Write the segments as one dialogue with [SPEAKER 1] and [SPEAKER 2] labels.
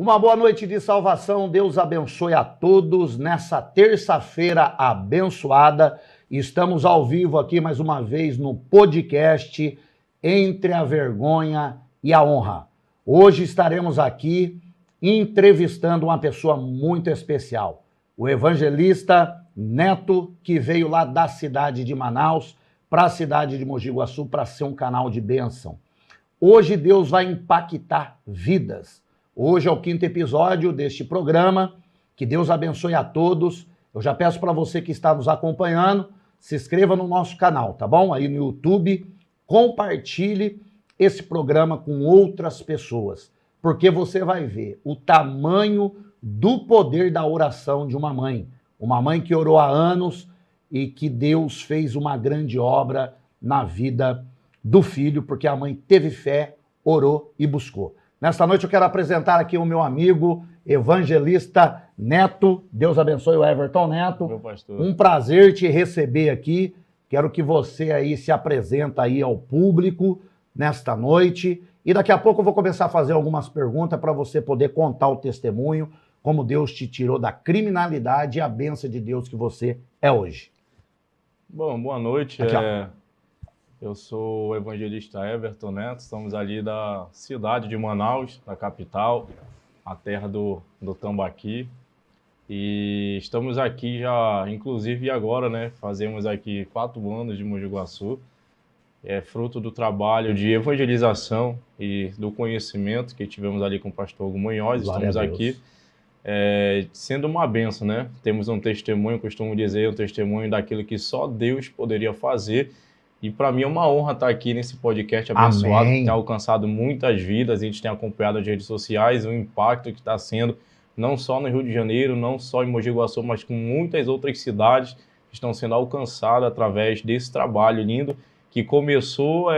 [SPEAKER 1] Uma boa noite de salvação, Deus abençoe a todos nessa terça-feira abençoada. Estamos ao vivo aqui mais uma vez no podcast Entre a Vergonha e a Honra. Hoje estaremos aqui entrevistando uma pessoa muito especial, o evangelista Neto, que veio lá da cidade de Manaus para a cidade de Mogi Guaçu para ser um canal de bênção. Hoje Deus vai impactar vidas. Hoje é o 5º episódio deste programa. Que Deus abençoe a todos. Eu já peço para você que está nos acompanhando, se inscreva no nosso canal, tá bom? Aí no YouTube, compartilhe esse programa com outras pessoas, porque você vai ver o tamanho do poder da oração de uma mãe que orou há anos e que Deus fez uma grande obra na vida do filho, porque a mãe teve fé, orou e buscou. Nesta noite eu quero apresentar aqui o meu amigo evangelista Neto. Deus abençoe o Everton Neto.
[SPEAKER 2] Meu pastor.
[SPEAKER 1] Um prazer te receber aqui. Quero que você aí se apresenta aí ao público nesta noite. E daqui a pouco eu vou começar a fazer algumas perguntas para você poder contar o testemunho, como Deus te tirou da criminalidade e a bênção de Deus que você é hoje.
[SPEAKER 2] Bom, boa noite.
[SPEAKER 1] Aqui,
[SPEAKER 2] Eu sou o evangelista Everton Neto, estamos ali da cidade de Manaus, da capital, a terra do Tambaqui. E estamos aqui já, inclusive agora, né, fazemos aqui 4 anos de Mogi Guaçu. É fruto do trabalho de evangelização e do conhecimento que tivemos ali com o pastor Hugo Munhoz. Estamos aqui sendo uma bênção, né? Temos um testemunho, costumo dizer, um testemunho daquilo que só Deus poderia fazer. E para mim é uma honra estar aqui nesse podcast abençoado, que tem alcançado muitas vidas. A gente tem acompanhado as redes sociais, o impacto que está sendo, não só no Rio de Janeiro, não só em Mogi Guaçu, mas com muitas outras cidades que estão sendo alcançadas através desse trabalho lindo que começou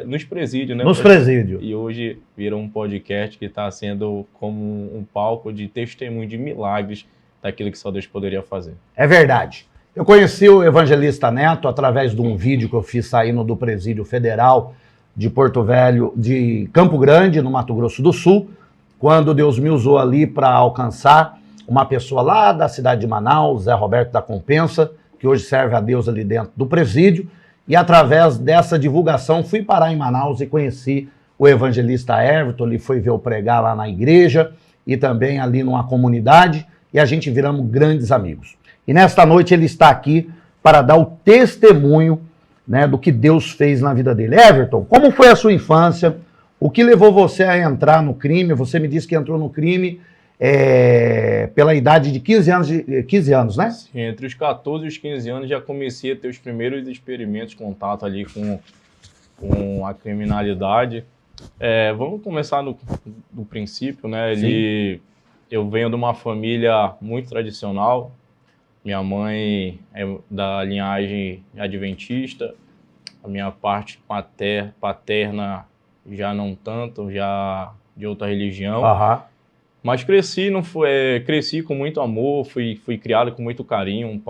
[SPEAKER 2] nos presídios, né?
[SPEAKER 1] Nos presídios.
[SPEAKER 2] E hoje virou um podcast que está sendo como um palco de testemunho de milagres daquilo que só Deus poderia fazer.
[SPEAKER 1] É verdade. Eu conheci o evangelista Neto através de um vídeo que eu fiz saindo do Presídio Federal de Porto Velho, de Campo Grande, no Mato Grosso do Sul, quando Deus me usou ali para alcançar uma pessoa lá da cidade de Manaus, Zé Roberto da Compensa, que hoje serve a Deus ali dentro do presídio, e através dessa divulgação fui parar em Manaus e conheci o evangelista Everton, ele foi ver eu pregar lá na igreja e também ali numa comunidade, e a gente viramos grandes amigos. E nesta noite ele está aqui para dar o testemunho, né, do que Deus fez na vida dele. Everton, como foi a sua infância? O que levou você a entrar no crime? Você me disse que entrou no crime pela idade de 15 anos, né?
[SPEAKER 2] Sim, entre os 14 e os 15 anos já comecei a ter os primeiros experimentos, contato ali com a criminalidade. Vamos começar do princípio, né? Eu venho de uma família muito tradicional. Minha mãe é da linhagem adventista, a minha parte paterna já não tanto, já de outra religião. Mas cresci com muito amor, fui criado com muito carinho.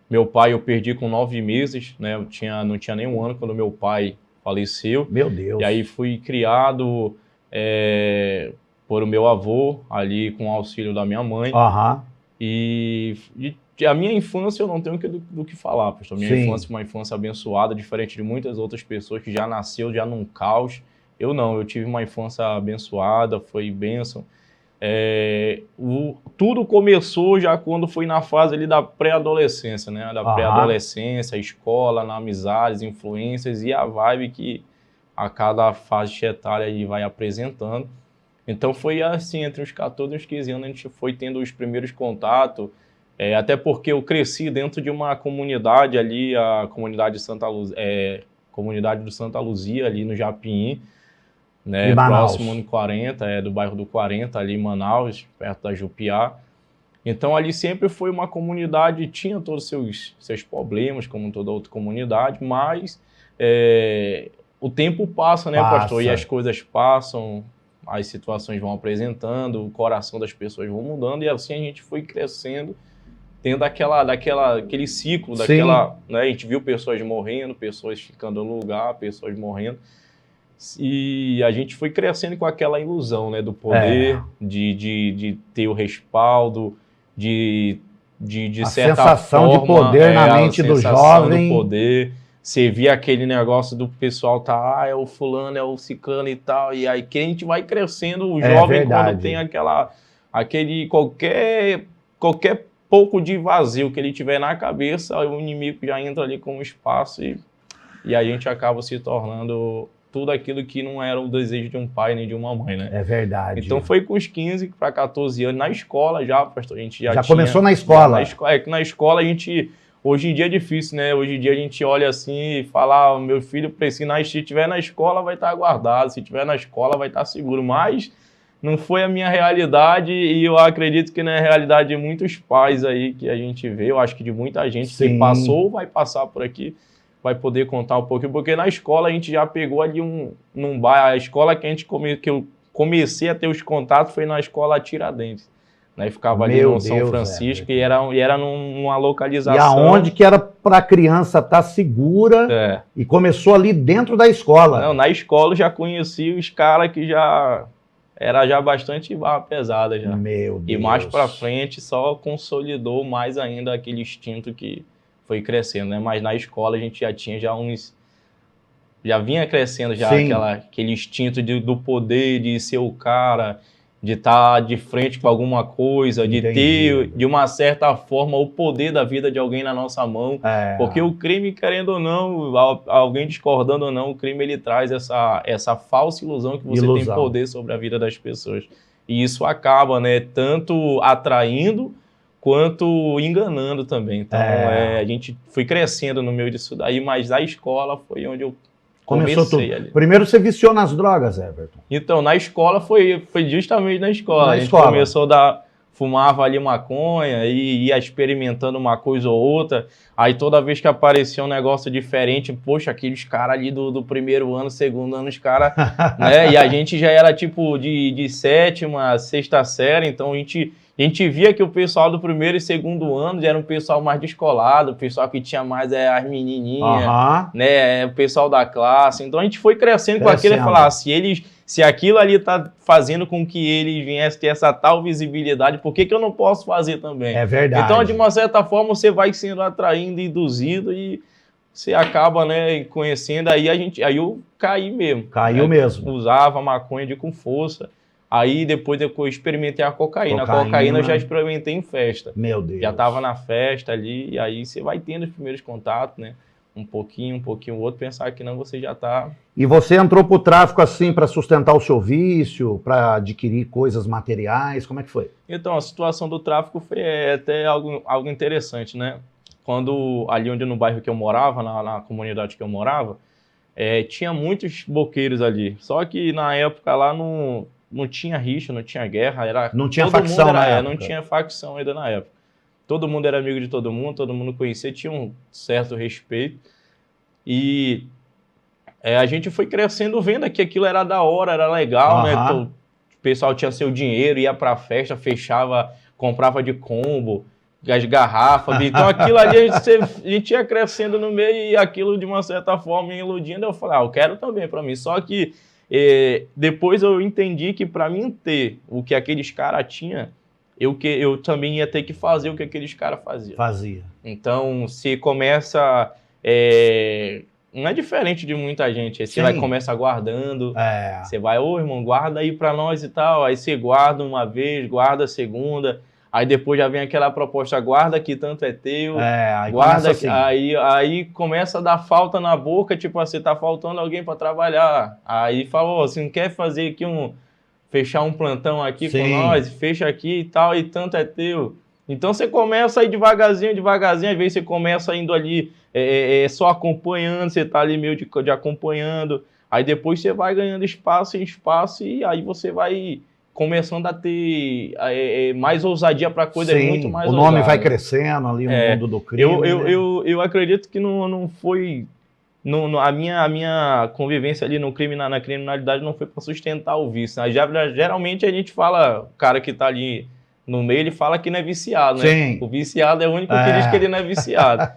[SPEAKER 2] Meu pai eu perdi com 9 meses, né? Não tinha nem um ano quando meu pai faleceu.
[SPEAKER 1] Meu Deus!
[SPEAKER 2] E aí fui criado por o meu avô, ali com o auxílio da minha mãe. E a minha infância eu não tenho do que falar, pastor. Minha infância foi uma infância abençoada, diferente de muitas outras pessoas que já nasceu já num caos. Eu não, eu tive uma infância abençoada, foi bênção. Tudo começou já quando foi na fase ali da pré-adolescência, né? Da pré-adolescência, escola, na amizades, influências e a vibe que a cada fase etária aí vai apresentando. Então foi assim, entre os 14 e os 15 anos a gente foi tendo os primeiros contatos, até porque eu cresci dentro de uma comunidade ali, a comunidade do Santa Luzia, ali no Japim, né, próximo no 40, do bairro do 40, ali em Manaus, perto da Jupiá. Então ali sempre foi uma comunidade, tinha todos os seus problemas, como toda outra comunidade, mas o tempo passa, né, pastor? E as coisas passam, as situações vão apresentando, o coração das pessoas vão mudando, e assim a gente foi crescendo, tendo aquele ciclo, né, a gente viu pessoas morrendo, pessoas ficando no lugar, pessoas morrendo. E a gente foi crescendo com aquela ilusão, né, do poder, de ter o respaldo, de certa
[SPEAKER 1] sensação
[SPEAKER 2] forma,
[SPEAKER 1] de poder na mente do jovem.
[SPEAKER 2] Do poder. Você via aquele negócio do pessoal é o fulano, é o ciclano e tal, e aí que a gente vai crescendo, o jovem quando tem aquele qualquer pouco de vazio que ele tiver na cabeça, o inimigo já entra ali com um espaço e a gente acaba se tornando tudo aquilo que não era o desejo de um pai nem de uma mãe, né?
[SPEAKER 1] É verdade.
[SPEAKER 2] Então foi com os 15 para 14 anos, na escola já, pastor, a gente já tinha...
[SPEAKER 1] começou na escola?
[SPEAKER 2] Na escola a gente... Hoje em dia é difícil, né? Hoje em dia a gente olha assim e fala, meu filho precisa, se estiver na escola vai estar guardado, se estiver na escola vai estar seguro, mas não foi a minha realidade e eu acredito que não é a realidade de muitos pais aí que a gente vê, eu acho que de muita gente que passou ou vai passar por aqui, vai poder contar um pouquinho, porque na escola a gente já pegou ali num bairro, a escola que eu comecei a ter os contatos foi na escola Tiradentes. Né, ficava ali no São Francisco e era numa localização.
[SPEAKER 1] E aonde que era para a criança estar segura e começou ali dentro da escola.
[SPEAKER 2] Não, na escola eu já conheci os caras que era já bastante barra pesada já.
[SPEAKER 1] Meu Deus.
[SPEAKER 2] E mais para frente só consolidou mais ainda aquele instinto que foi crescendo, né? Mas na escola a gente já tinha já vinha crescendo já aquele instinto do poder, de ser o cara, de estar de frente com alguma coisa, de ter, de uma certa forma, o poder da vida de alguém na nossa mão. Porque o crime, querendo ou não, alguém discordando ou não, o crime ele traz essa falsa ilusão que você tem poder sobre a vida das pessoas. E isso acaba, né, tanto atraindo quanto enganando também. Então, a gente foi crescendo no meio disso daí, mas a escola foi onde eu
[SPEAKER 1] começou tudo. Ali. Primeiro você viciou nas drogas, Everton?
[SPEAKER 2] Então, na escola foi justamente na escola. A gente começou fumava ali maconha e ia experimentando uma coisa ou outra. Aí toda vez que aparecia um negócio diferente, poxa, aqueles caras ali do primeiro ano, segundo ano, os caras, né? E a gente já era tipo de sétima, sexta série, então a gente via que o pessoal do primeiro e segundo ano já era um pessoal mais descolado, o pessoal que tinha mais as menininhas, né, o pessoal da classe. Então a gente foi crescendo com aquilo e falar, se aquilo ali tá fazendo com que eles viessem ter essa tal visibilidade, por que eu não posso fazer também?
[SPEAKER 1] É verdade.
[SPEAKER 2] Então, de uma certa forma, você vai sendo atraído, induzido e você acaba, né, conhecendo. Aí eu caí mesmo.
[SPEAKER 1] Caiu mesmo.
[SPEAKER 2] Usava maconha com força. Aí depois eu experimentei a cocaína. A cocaína eu já experimentei em festa.
[SPEAKER 1] Meu Deus.
[SPEAKER 2] Já estava na festa ali, e aí você vai tendo os primeiros contatos, né? Um pouquinho, o outro, pensar que não, você já está...
[SPEAKER 1] E você entrou para o tráfico assim para sustentar o seu vício, para adquirir coisas materiais, como é que foi?
[SPEAKER 2] Então, a situação do tráfico foi até algo interessante, né? Quando, ali no bairro que eu morava, na comunidade que eu morava, tinha muitos boqueiros ali. Só que na época lá não tinha rixa, não tinha guerra.
[SPEAKER 1] Não tinha facção na época.
[SPEAKER 2] Não tinha facção ainda na época. Todo mundo era amigo de todo mundo conhecia, tinha um certo respeito. E a gente foi crescendo vendo que aquilo era da hora, era legal, né? O pessoal tinha seu dinheiro, ia pra festa, fechava, comprava de combo, as garrafas. Então aquilo ali a gente ia crescendo no meio e aquilo de uma certa forma me iludindo. Eu falei, eu quero também pra mim. Só que depois eu entendi que pra mim ter o que aqueles caras tinham, eu também ia ter que fazer o que aqueles caras faziam. Então, se começa... não é diferente de muita gente. Aí você começa guardando. Você vai, irmão, guarda aí pra nós e tal. Aí você guarda uma vez, guarda a segunda. Aí depois já vem aquela proposta, guarda que tanto é teu.
[SPEAKER 1] Aí
[SPEAKER 2] guarda
[SPEAKER 1] assim.
[SPEAKER 2] Aí começa a dar falta na boca, tipo assim, tá faltando alguém pra trabalhar. Aí falou, você não quer fazer aqui fechar um plantão aqui com nós, fecha aqui e tal, e tanto é teu. Então você começa aí devagarzinho, às vezes você começa indo ali só acompanhando, você tá ali meio de acompanhando, aí depois você vai ganhando espaço e aí você vai começando a ter mais ousadia para coisa, muito mais ousada.
[SPEAKER 1] O nome vai crescendo ali no mundo do crime.
[SPEAKER 2] Eu acredito que não foi... a minha convivência ali no crime, na criminalidade, não foi para sustentar o vício. Geralmente a gente fala, o cara que tá ali no meio, ele fala que não é viciado, né? O viciado é o único que diz que ele não é viciado.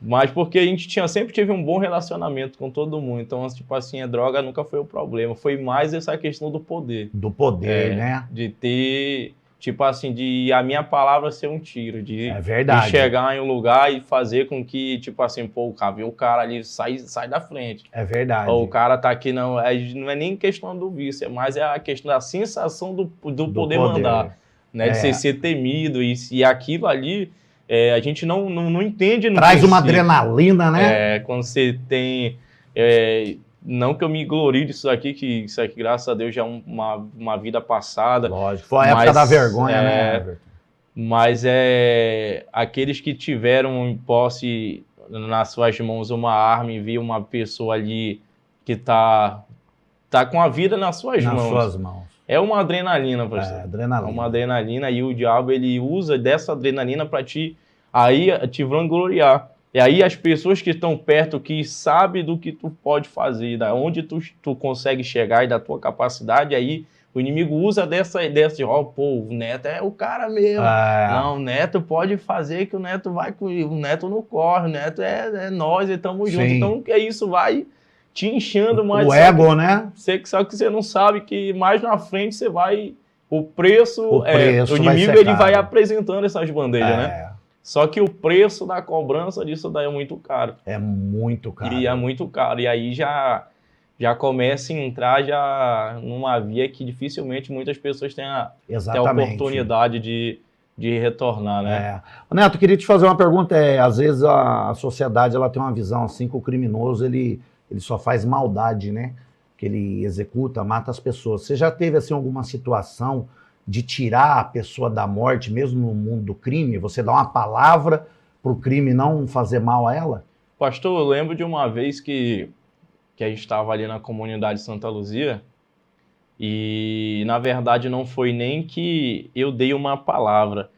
[SPEAKER 2] Mas porque a gente sempre tive um bom relacionamento com todo mundo. Então, tipo assim, a droga nunca foi o problema. Foi mais essa questão do poder.
[SPEAKER 1] Do poder, né?
[SPEAKER 2] De ter, tipo assim, de a minha palavra ser um tiro.
[SPEAKER 1] É verdade.
[SPEAKER 2] De chegar em um lugar e fazer com que, tipo assim, pô, o cara ali sai da frente.
[SPEAKER 1] É verdade.
[SPEAKER 2] Ou o cara tá aqui, não é nem questão do vício, mas é a questão da sensação do poder mandar. Né? De você ser temido. E aquilo ali... a gente não entende no
[SPEAKER 1] Traz uma adrenalina, né?
[SPEAKER 2] Quando você tem... não que eu me glorie disso aqui, que isso aqui, graças a Deus, já é uma vida passada.
[SPEAKER 1] Lógico, foi a época da vergonha, né, Everton?
[SPEAKER 2] Mas aqueles que tiveram em posse nas suas mãos uma arma e viu uma pessoa ali que tá com a vida nas suas mãos.
[SPEAKER 1] Nas suas mãos.
[SPEAKER 2] É uma adrenalina, pastor.
[SPEAKER 1] Adrenalina.
[SPEAKER 2] É uma adrenalina e o diabo, ele usa dessa adrenalina para te vangloriar. E aí as pessoas que estão perto, que sabem do que tu pode fazer, da onde tu consegue chegar e da tua capacidade, aí o inimigo usa dessa ideia de, pô, o Neto é o cara mesmo. Não, o Neto pode fazer que o Neto vai com o Neto não corre, o Neto é nós e estamos juntos. Então isso vai te inchando mais.
[SPEAKER 1] O ego, né?
[SPEAKER 2] Só que você não sabe que mais na frente você vai... O inimigo ele vai apresentando essas bandejas, né? Só que o preço da cobrança disso daí é muito caro.
[SPEAKER 1] É muito caro.
[SPEAKER 2] E é muito caro. E aí já começa a entrar já numa via que dificilmente muitas pessoas têm a oportunidade de retornar, né?
[SPEAKER 1] Neto, queria te fazer uma pergunta. Às vezes a sociedade ela tem uma visão assim que o criminoso ele só faz maldade, né? Que ele executa, mata as pessoas. Você já teve assim alguma situação de tirar a pessoa da morte, mesmo no mundo do crime? Você dá uma palavra para o crime não fazer mal a ela?
[SPEAKER 2] Pastor, eu lembro de uma vez que a gente estava ali na comunidade Santa Luzia e, na verdade, não foi nem que eu dei uma palavra.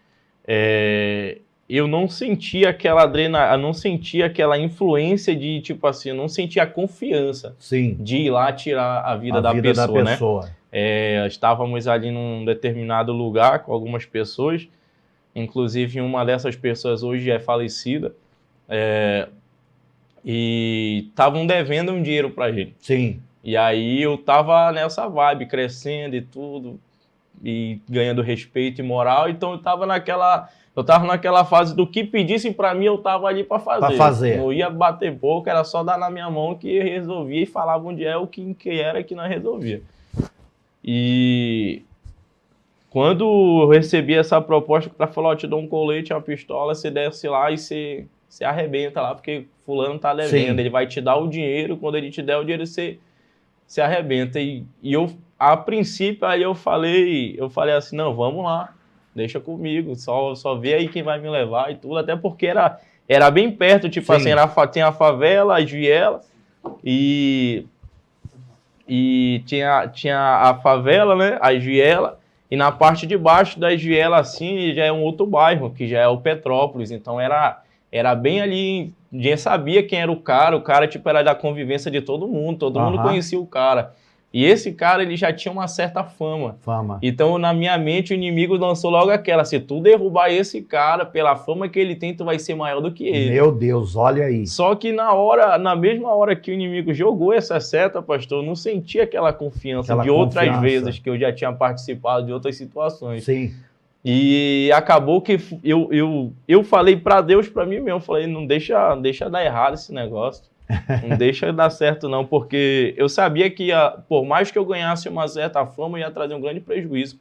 [SPEAKER 2] Eu não sentia aquela adrenalina, não sentia aquela influência de, tipo assim, eu não sentia a confiança de ir lá tirar a vida da pessoa, né? Estávamos ali num determinado lugar com algumas pessoas, inclusive uma dessas pessoas hoje é falecida, e estavam devendo um dinheiro pra gente.
[SPEAKER 1] Sim.
[SPEAKER 2] E aí eu tava nessa vibe, crescendo e tudo, e ganhando respeito e moral, então eu tava naquela fase do que pedissem pra mim, eu tava ali pra fazer. Não ia bater boca, era só dar na minha mão que resolvia e falava onde é o que era que nós resolvia. E quando eu recebi essa proposta, o cara falou, te dou um colete, uma pistola, você desce lá e você arrebenta lá, porque fulano tá devendo, ele vai te dar o dinheiro, quando ele te der o dinheiro, você arrebenta. E eu, a princípio, aí eu falei assim, não, vamos lá, deixa comigo, só vê aí quem vai me levar e tudo, até porque era bem perto, tipo assim, tem a favela, as vielas, e tinha a favela, né, as vielas, e na parte de baixo das vielas, assim, já é um outro bairro, que já é o Petrópolis, então era bem ali, ninguém sabia quem era o cara, tipo, era da convivência de todo mundo conhecia o cara. E esse cara, ele já tinha uma certa fama. Então, na minha mente, o inimigo lançou logo aquela, se tu derrubar esse cara, pela fama que ele tem, tu vai ser maior do que ele.
[SPEAKER 1] Meu Deus, olha aí.
[SPEAKER 2] Só que na mesma hora que o inimigo jogou essa seta, pastor, eu não senti aquela confiança outras vezes que eu já tinha participado de outras situações.
[SPEAKER 1] Sim.
[SPEAKER 2] E acabou que eu falei para Deus, para mim mesmo, falei, não deixa dar errado esse negócio. Não deixa dar certo não, porque eu sabia que por mais que eu ganhasse uma certa fama, ia trazer um grande prejuízo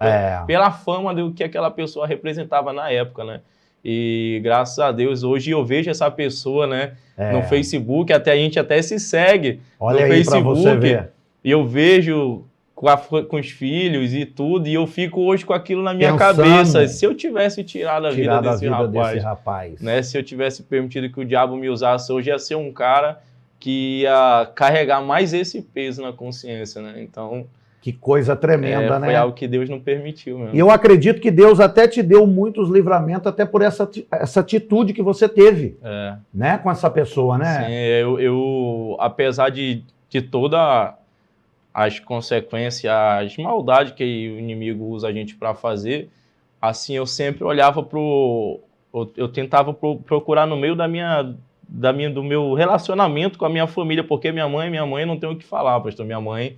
[SPEAKER 2] pela fama do que aquela pessoa representava na época, né? E graças a Deus, hoje eu vejo essa pessoa, né, no Facebook, a gente até se segue.
[SPEAKER 1] Olha
[SPEAKER 2] no
[SPEAKER 1] aí
[SPEAKER 2] Facebook,
[SPEAKER 1] pra você ver.
[SPEAKER 2] E eu vejo com os filhos e tudo, e eu fico hoje com aquilo na minha cabeça. Se eu tivesse tirado a vida desse rapaz, né? Se eu tivesse permitido que o diabo me usasse, hoje ia ser um cara que ia carregar mais esse peso na consciência, né? Então...
[SPEAKER 1] Que coisa tremenda, né?
[SPEAKER 2] Foi algo que Deus não permitiu mesmo.
[SPEAKER 1] E eu acredito que Deus até te deu muitos livramentos, até por essa atitude que você teve, né? Com essa pessoa, né?
[SPEAKER 2] Sim, eu apesar de todas as consequências, as maldades que o inimigo usa a gente para fazer, assim, eu sempre olhava eu tentava procurar no meio da minha do meu relacionamento com a minha família, porque minha mãe não tem o que falar, pastor. Minha mãe,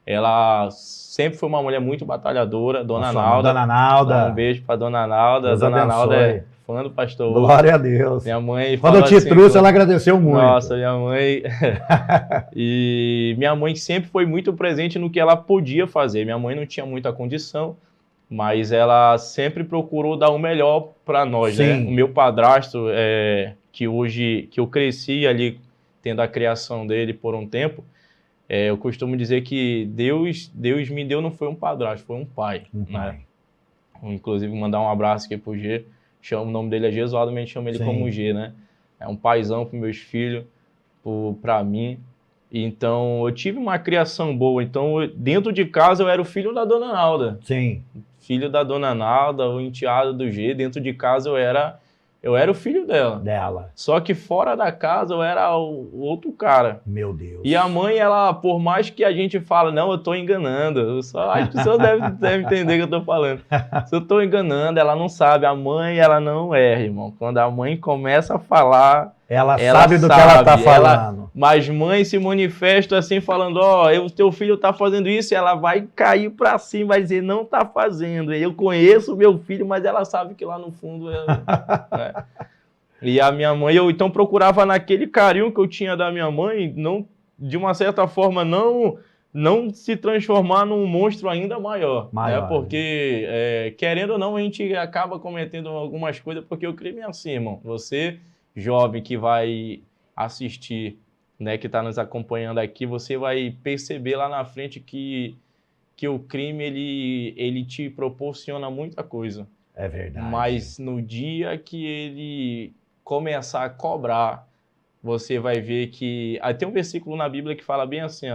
[SPEAKER 2] ela sempre foi uma mulher muito batalhadora, Dona Nalda.
[SPEAKER 1] Dona Nalda.
[SPEAKER 2] Um beijo pra Dona Nalda.
[SPEAKER 1] Deus
[SPEAKER 2] Dona
[SPEAKER 1] abençoe.
[SPEAKER 2] Nalda é fã do pastor.
[SPEAKER 1] Glória a Deus.
[SPEAKER 2] Minha mãe
[SPEAKER 1] Quando eu te
[SPEAKER 2] assim,
[SPEAKER 1] trouxe, ela agradeceu muito.
[SPEAKER 2] Nossa, minha mãe... E minha mãe sempre foi muito presente no que ela podia fazer. Minha mãe não tinha muita condição, mas ela sempre procurou dar o melhor para nós, né? O meu padrasto, que eu cresci ali tendo a criação dele por um tempo, eu costumo dizer que Deus me deu, não foi um padrasto, foi um pai. Né? Inclusive, mandar um abraço aqui pro G. O nome dele é Gesualdo, mas a gente chama ele como G, né? É um paizão para meus filhos, para mim. Então, eu tive uma criação boa. Então, dentro de casa, eu era o filho da Dona Nalda.
[SPEAKER 1] Sim.
[SPEAKER 2] Filho da Dona Nalda, o enteado do G. Dentro de casa, eu era o filho dela. Só que fora da casa, eu era o outro cara.
[SPEAKER 1] Meu Deus.
[SPEAKER 2] E a mãe, ela, por mais que a gente fala, não, eu tô enganando. As pessoas devem entender o que eu tô falando. Se eu tô enganando, ela não sabe. A mãe, ela não erra, irmão. Quando a mãe começa a falar... Ela sabe do que ela tá falando. Mas mãe se manifesta assim, falando, o teu filho tá fazendo isso, e ela vai cair pra cima, vai dizer, não tá fazendo. Eu conheço o meu filho, mas ela sabe que lá no fundo é. E a minha mãe, eu então procurava naquele carinho que eu tinha da minha mãe, não, de uma certa forma, não se transformar num monstro ainda maior. Né? Porque, querendo ou não, a gente acaba cometendo algumas coisas, porque o crime é assim, irmão. Você... jovem que vai assistir, né, que está nos acompanhando aqui, você vai perceber lá na frente que o crime, ele te proporciona muita coisa.
[SPEAKER 1] É verdade.
[SPEAKER 2] Mas no dia que ele começar a cobrar, você vai ver que... tem um versículo na Bíblia que fala bem assim,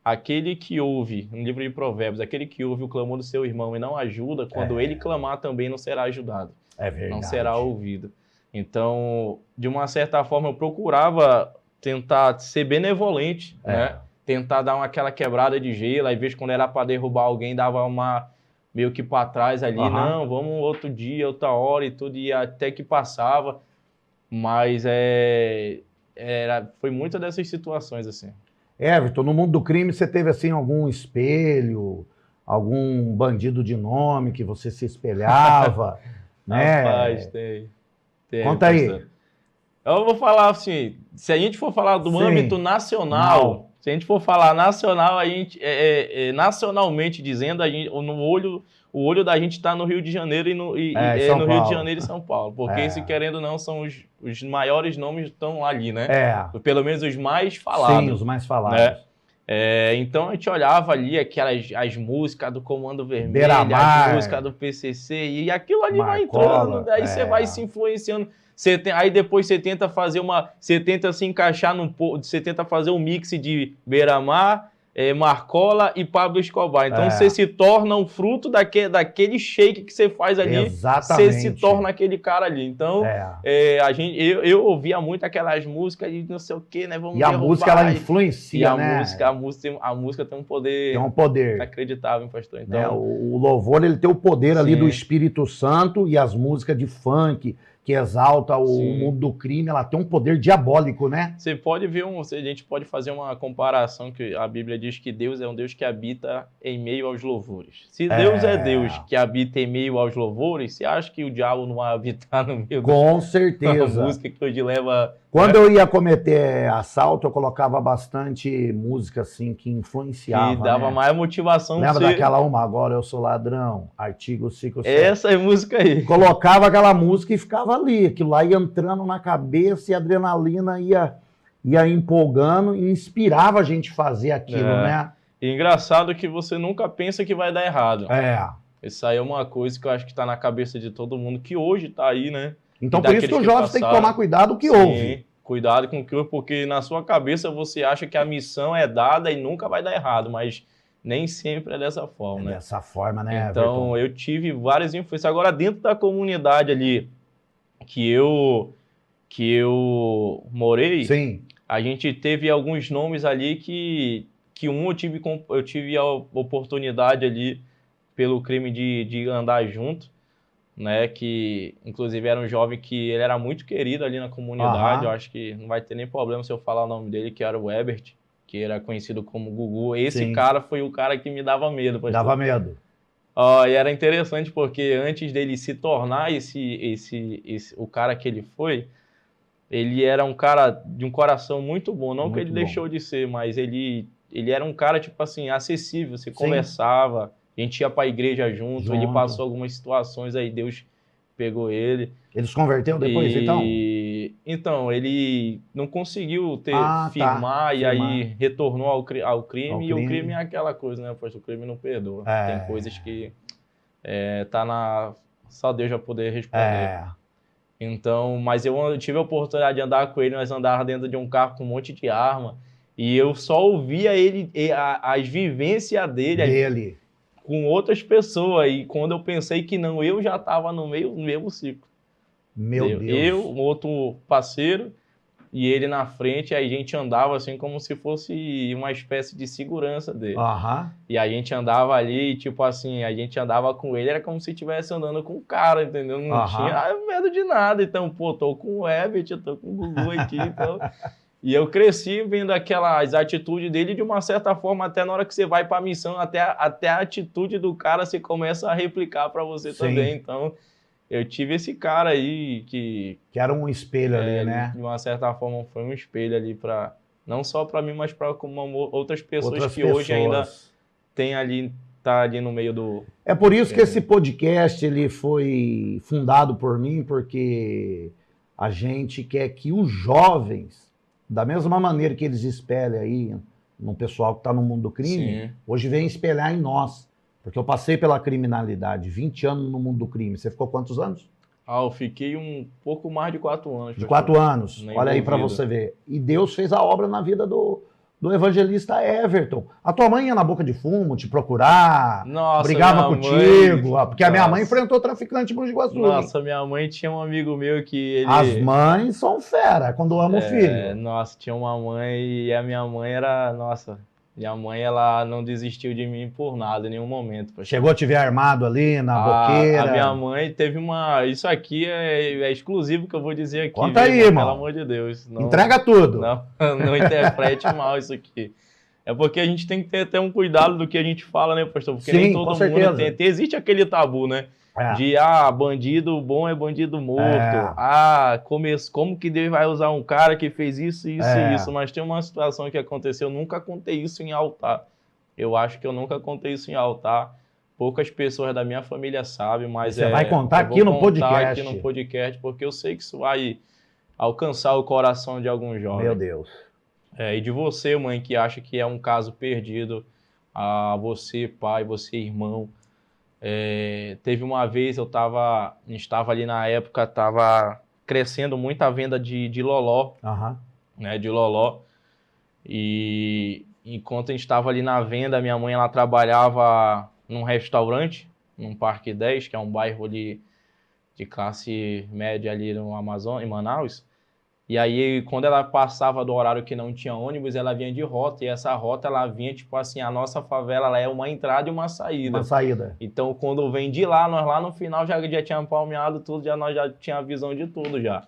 [SPEAKER 2] aquele que ouve, no livro de Provérbios, aquele que ouve o clamor do seu irmão e não ajuda, quando ele clamar também não será ajudado.
[SPEAKER 1] É verdade.
[SPEAKER 2] Não será ouvido. Então, de uma certa forma, eu procurava tentar ser benevolente, né? Tentar dar aquela quebrada de gelo, às vezes quando era para derrubar alguém, dava uma meio que para trás ali, não, vamos outro dia, outra hora e tudo, e até que passava, mas foi muitas dessas situações assim.
[SPEAKER 1] Everton, no mundo do crime você teve assim algum espelho, algum bandido de nome que você se espelhava, né?
[SPEAKER 2] Rapaz, tem.
[SPEAKER 1] Conta aí.
[SPEAKER 2] Eu vou falar assim, se a gente for falar do âmbito nacional, se a gente for falar nacional, a gente, nacionalmente dizendo, a gente, o olho da gente está no Rio de Janeiro no Rio de Janeiro e São Paulo. Porque, se querendo ou não, são os maiores nomes que estão ali, né? Pelo menos os mais falados.
[SPEAKER 1] Sim, os mais falados.
[SPEAKER 2] Né? Então a gente olhava ali as músicas do Comando Vermelho,
[SPEAKER 1] Beira-Mar,
[SPEAKER 2] as músicas do PCC, e aquilo ali vai entrando, daí você vai se influenciando. Aí depois você tenta fazer você tenta se encaixar você tenta fazer um mix de Beira-Mar, Marcola e Pablo Escobar. Então você se torna um fruto daquele shake que você faz ali.
[SPEAKER 1] Exatamente.
[SPEAKER 2] Você se torna aquele cara ali. Então, eu ouvia muito aquelas músicas de não sei o quê, né? Vamos
[SPEAKER 1] a música, ela influencia,
[SPEAKER 2] né? A música tem um poder.
[SPEAKER 1] Tem um poder
[SPEAKER 2] inacreditável, pastor. Então,
[SPEAKER 1] o louvor, ele tem o poder ali do Espírito Santo, e as músicas de funk que exalta o mundo do crime, ela tem um poder diabólico, né?
[SPEAKER 2] Você pode ver a gente pode fazer uma comparação, que a Bíblia diz que Deus é um Deus que habita em meio aos louvores. Se Deus é Deus que habita em meio aos louvores, você acha que o diabo não vai habitar no meio
[SPEAKER 1] Com certeza.
[SPEAKER 2] A música que hoje leva...
[SPEAKER 1] Quando eu ia cometer assalto, eu colocava bastante música assim que influenciava.
[SPEAKER 2] Que dava mais motivação.
[SPEAKER 1] Lembra daquela agora eu sou ladrão, artigo 57.
[SPEAKER 2] Essa é música aí.
[SPEAKER 1] Colocava aquela música e ficava ali. Aquilo lá ia entrando na cabeça e a adrenalina ia empolgando e inspirava a gente a fazer aquilo, né?
[SPEAKER 2] E engraçado que você nunca pensa que vai dar errado. Isso aí é uma coisa que eu acho que está na cabeça de todo mundo, que hoje está aí, né?
[SPEAKER 1] Então, por isso que os jovens têm que tomar cuidado com o que ouve.
[SPEAKER 2] Cuidado com o que ouve, porque na sua cabeça você acha que a missão é dada e nunca vai dar errado, mas nem sempre é dessa forma, né?
[SPEAKER 1] Dessa forma, né,
[SPEAKER 2] Então,
[SPEAKER 1] Everton?
[SPEAKER 2] eu tive várias influências. Agora, dentro da comunidade ali que eu morei, a gente teve alguns nomes ali que eu tive a oportunidade ali, pelo crime de andar junto, né, que inclusive era um jovem que ele era muito querido ali na comunidade. Eu acho que não vai ter nem problema se eu falar o nome dele, que era o Ebert, que era conhecido como Gugu. Esse cara foi o cara que me dava medo, pastor.
[SPEAKER 1] Dava medo.
[SPEAKER 2] E era interessante porque antes dele se tornar o cara que ele foi, ele era um cara de um coração muito bom. Não muito que ele deixou de ser, mas ele era um cara, tipo assim, acessível. Você conversava, a gente ia para a igreja junto, ele passou algumas situações aí, Deus pegou ele.
[SPEAKER 1] Ele se converteu depois, então?
[SPEAKER 2] Então, ele não conseguiu firmar, e aí retornou ao crime. E o crime é aquela coisa, né, pastor? O crime não perdoa. Tem coisas que só Deus vai poder responder. Então, mas eu tive a oportunidade de andar com ele, nós andávamos dentro de um carro com um monte de arma, e eu só ouvia ele, as vivências dele com outras pessoas, e quando eu pensei que não, eu já estava no mesmo ciclo.
[SPEAKER 1] Meu Deus.
[SPEAKER 2] Eu, um outro parceiro, e ele na frente, aí a gente andava assim como se fosse uma espécie de segurança dele. E a gente andava ali, tipo assim, a gente andava com ele, era como se estivesse andando com o cara, entendeu? Não tinha medo de nada. Então, pô, tô com o Ebert, tô com o Gugu aqui, então... E eu cresci vendo aquelas atitudes dele, de uma certa forma, até na hora que você vai para a missão, até a atitude do cara você começa a replicar para você também. Então, eu tive esse cara aí que
[SPEAKER 1] era um espelho ali, né?
[SPEAKER 2] De uma certa forma, foi um espelho ali não só para mim, mas para outras pessoas que hoje ainda tá ali no meio do...
[SPEAKER 1] É por isso que esse podcast ele foi fundado por mim, porque a gente quer que os jovens, da mesma maneira que eles espelham aí no pessoal que está no mundo do crime, hoje vem espelhar em nós. Porque eu passei pela criminalidade, 20 anos no mundo do crime. Você ficou quantos anos?
[SPEAKER 2] Eu fiquei um pouco mais de 4 anos.
[SPEAKER 1] De 4 anos. Olha aí para você ver. E Deus fez a obra na vida do evangelista Everton. A tua mãe ia na boca de fumo te procurar, brigava contigo, porque a minha mãe enfrentou traficante em Mogi Guaçu.
[SPEAKER 2] Nossa, minha mãe tinha um amigo meu que
[SPEAKER 1] As mães são fera quando amam o filho.
[SPEAKER 2] Nossa, tinha uma mãe e a minha mãe era... Nossa, minha mãe, ela não desistiu de mim por nada, em nenhum momento. Pastor.
[SPEAKER 1] Chegou a te ver armado ali na boqueira?
[SPEAKER 2] A minha mãe teve uma... Isso aqui é exclusivo que eu vou dizer aqui.
[SPEAKER 1] Conta aí, irmão.
[SPEAKER 2] Pelo amor de Deus. Não,
[SPEAKER 1] entrega tudo.
[SPEAKER 2] Não interprete mal isso aqui. É porque a gente tem que ter até um cuidado do que a gente fala, né, pastor? Porque nem todo mundo tem. Existe aquele tabu, né? De, bandido bom é bandido morto. Como que Deus vai usar um cara que fez isso, isso e isso? Mas tem uma situação que aconteceu, eu nunca contei isso em altar. Eu acho que eu nunca contei isso em altar. Poucas pessoas da minha família sabem, mas
[SPEAKER 1] você vai contar aqui no podcast.
[SPEAKER 2] Aqui no podcast, porque eu sei que isso vai alcançar o coração de alguns jovens.
[SPEAKER 1] Meu Deus.
[SPEAKER 2] E de você, mãe, que acha que é um caso perdido, a você, pai, você, irmão. Teve uma vez, a gente estava ali na época, estava crescendo muito a venda de loló, né, de loló, e enquanto a gente estava ali na venda, minha mãe, ela trabalhava num restaurante, num Parque 10, que é um bairro ali de classe média ali no Amazonas, em Manaus. E aí, quando ela passava do horário que não tinha ônibus, ela vinha de rota. E essa rota, ela vinha, tipo assim, a nossa favela, ela é uma entrada e uma saída.
[SPEAKER 1] Uma saída.
[SPEAKER 2] Então, quando vem de lá, nós lá no final já tínhamos palmeado tudo, nós já tínhamos a visão de tudo já.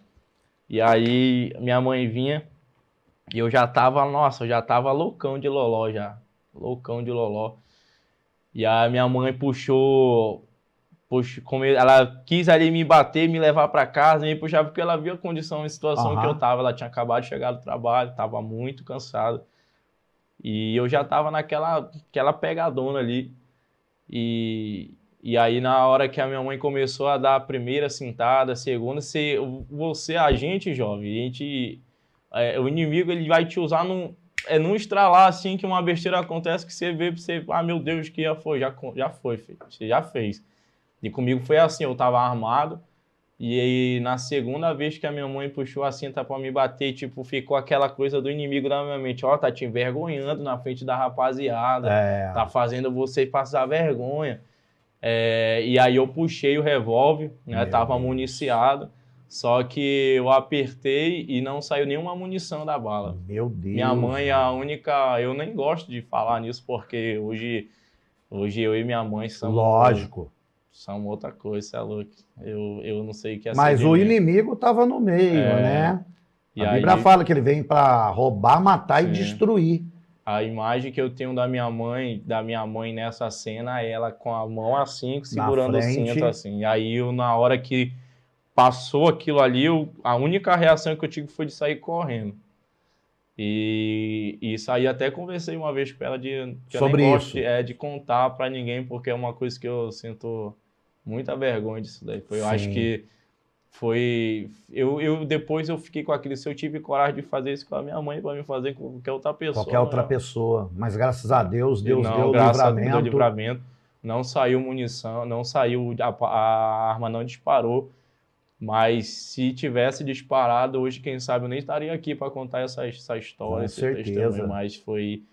[SPEAKER 2] E aí, minha mãe vinha e eu já tava loucão de loló já. Loucão de loló. E aí, minha mãe puxou, ela quis ali me bater, me levar para casa, me puxar, porque ela viu a condição e situação que eu tava. Ela tinha acabado de chegar do trabalho, tava muito cansado. E eu já tava naquela pegadona ali. E aí, na hora que a minha mãe começou a dar a primeira cintada, a segunda, a gente, jovem, o inimigo, ele vai te usar num estralar assim que uma besteira acontece, que você vê, meu Deus, que já foi, filho, você já fez. E comigo foi assim, eu tava armado, e aí na segunda vez que a minha mãe puxou a cinta pra me bater, tipo, ficou aquela coisa do inimigo na minha mente, tá te envergonhando na frente da rapaziada, tá fazendo você passar vergonha. E aí eu puxei o revólver, né, tava municiado, só que eu apertei e não saiu nenhuma munição da bala.
[SPEAKER 1] Meu Deus.
[SPEAKER 2] Minha mãe é a única, eu nem gosto de falar nisso, porque hoje eu e minha mãe somos...
[SPEAKER 1] Lógico.
[SPEAKER 2] são outra coisa, você é louco. Eu não sei o que é
[SPEAKER 1] Mas o inimigo estava no meio, né?
[SPEAKER 2] E
[SPEAKER 1] a Bíblia fala que ele vem para roubar, matar e destruir.
[SPEAKER 2] A imagem que eu tenho da minha mãe nessa cena, é ela com a mão assim, segurando o cinto assim. E aí, na hora que passou aquilo ali, a única reação que eu tive foi de sair correndo. E isso aí até conversei uma vez com ela que eu nem gosto de contar para ninguém, porque é uma coisa que eu sinto muita vergonha disso daí. Eu acho que foi... Depois eu fiquei com aquilo, se eu tive coragem de fazer isso com a minha mãe, para me fazer com qualquer outra pessoa.
[SPEAKER 1] Qualquer outra pessoa. Mas graças a Deus, Deus deu
[SPEAKER 2] livramento. Não saiu munição, não saiu... A arma não disparou. Mas se tivesse disparado, hoje, quem sabe, eu nem estaria aqui para contar essa história, esse testemunho.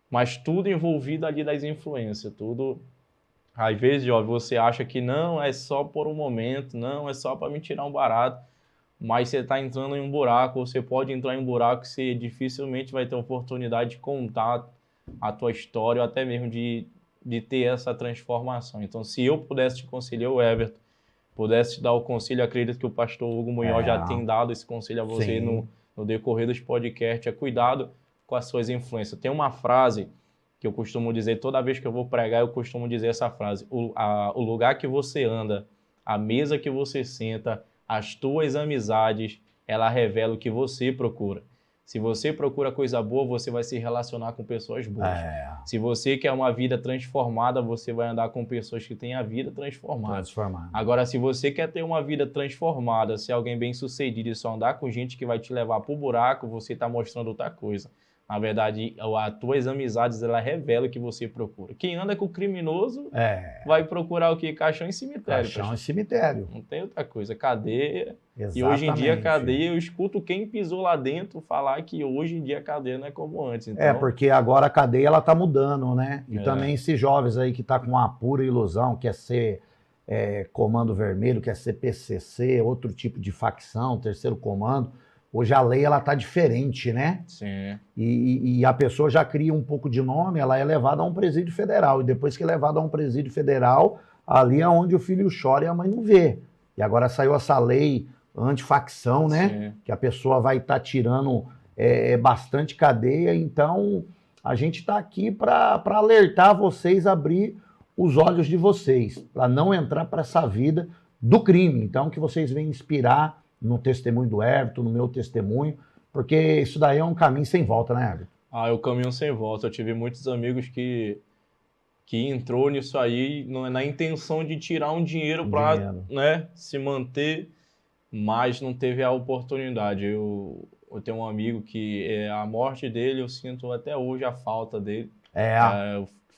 [SPEAKER 2] Mas tudo envolvido ali das influências, tudo... Às vezes, ó, você acha que não, é só por um momento, não, é só para me tirar um barato, mas você está entrando em um buraco, você pode entrar em um buraco que você dificilmente vai ter oportunidade de contar a tua história, ou até mesmo de ter essa transformação. Então, se eu pudesse te aconselhar, o Everton, pudesse te dar o conselho, acredito que o pastor Hugo Munhoz já tem dado esse conselho a você no decorrer dos podcasts, cuidado com as suas influências. Tem uma frase que eu costumo dizer, toda vez que eu vou pregar, eu costumo dizer essa frase: o lugar que você anda, a mesa que você senta, as tuas amizades, ela revela o que você procura. Se você procura coisa boa, você vai se relacionar com pessoas boas. Se você quer uma vida transformada, você vai andar com pessoas que têm a vida transformada. Agora, se você quer ter uma vida transformada, ser alguém bem-sucedido e só andar com gente que vai te levar para o buraco, você está mostrando outra coisa. Na verdade, as tuas amizades, ela revela o que você procura. Quem anda com o criminoso vai procurar o quê? Caixão e cemitério.
[SPEAKER 1] Caixão e cemitério.
[SPEAKER 2] Não tem outra coisa. Cadeia.
[SPEAKER 1] Exatamente.
[SPEAKER 2] E hoje em dia, cadeia, eu escuto quem pisou lá dentro falar que hoje em dia a cadeia não é como antes. Então...
[SPEAKER 1] porque agora a cadeia ela tá mudando, né? E também esses jovens aí que tá com uma pura ilusão, quer ser Comando Vermelho, quer ser PCC, outro tipo de facção, terceiro comando. Hoje a lei ela tá diferente, né?
[SPEAKER 2] Sim.
[SPEAKER 1] E a pessoa já cria um pouco de nome, ela é levada a um presídio federal. E depois que é levada a um presídio federal, ali é onde o filho chora e a mãe não vê. E agora saiu essa lei antifacção, né?
[SPEAKER 2] Sim.
[SPEAKER 1] Que a pessoa vai estar tirando bastante cadeia. Então, a gente está aqui para alertar vocês, abrir os olhos de vocês, para não entrar para essa vida do crime. Então, que vocês venham inspirar no testemunho do Everton, no meu testemunho, porque isso daí é um caminho sem volta, né, Everton?
[SPEAKER 2] É o caminho sem volta. Eu tive muitos amigos que entrou nisso aí na intenção de tirar um dinheiro para, né, se manter, mas não teve a oportunidade. Eu tenho um amigo que a morte dele, eu sinto até hoje a falta dele.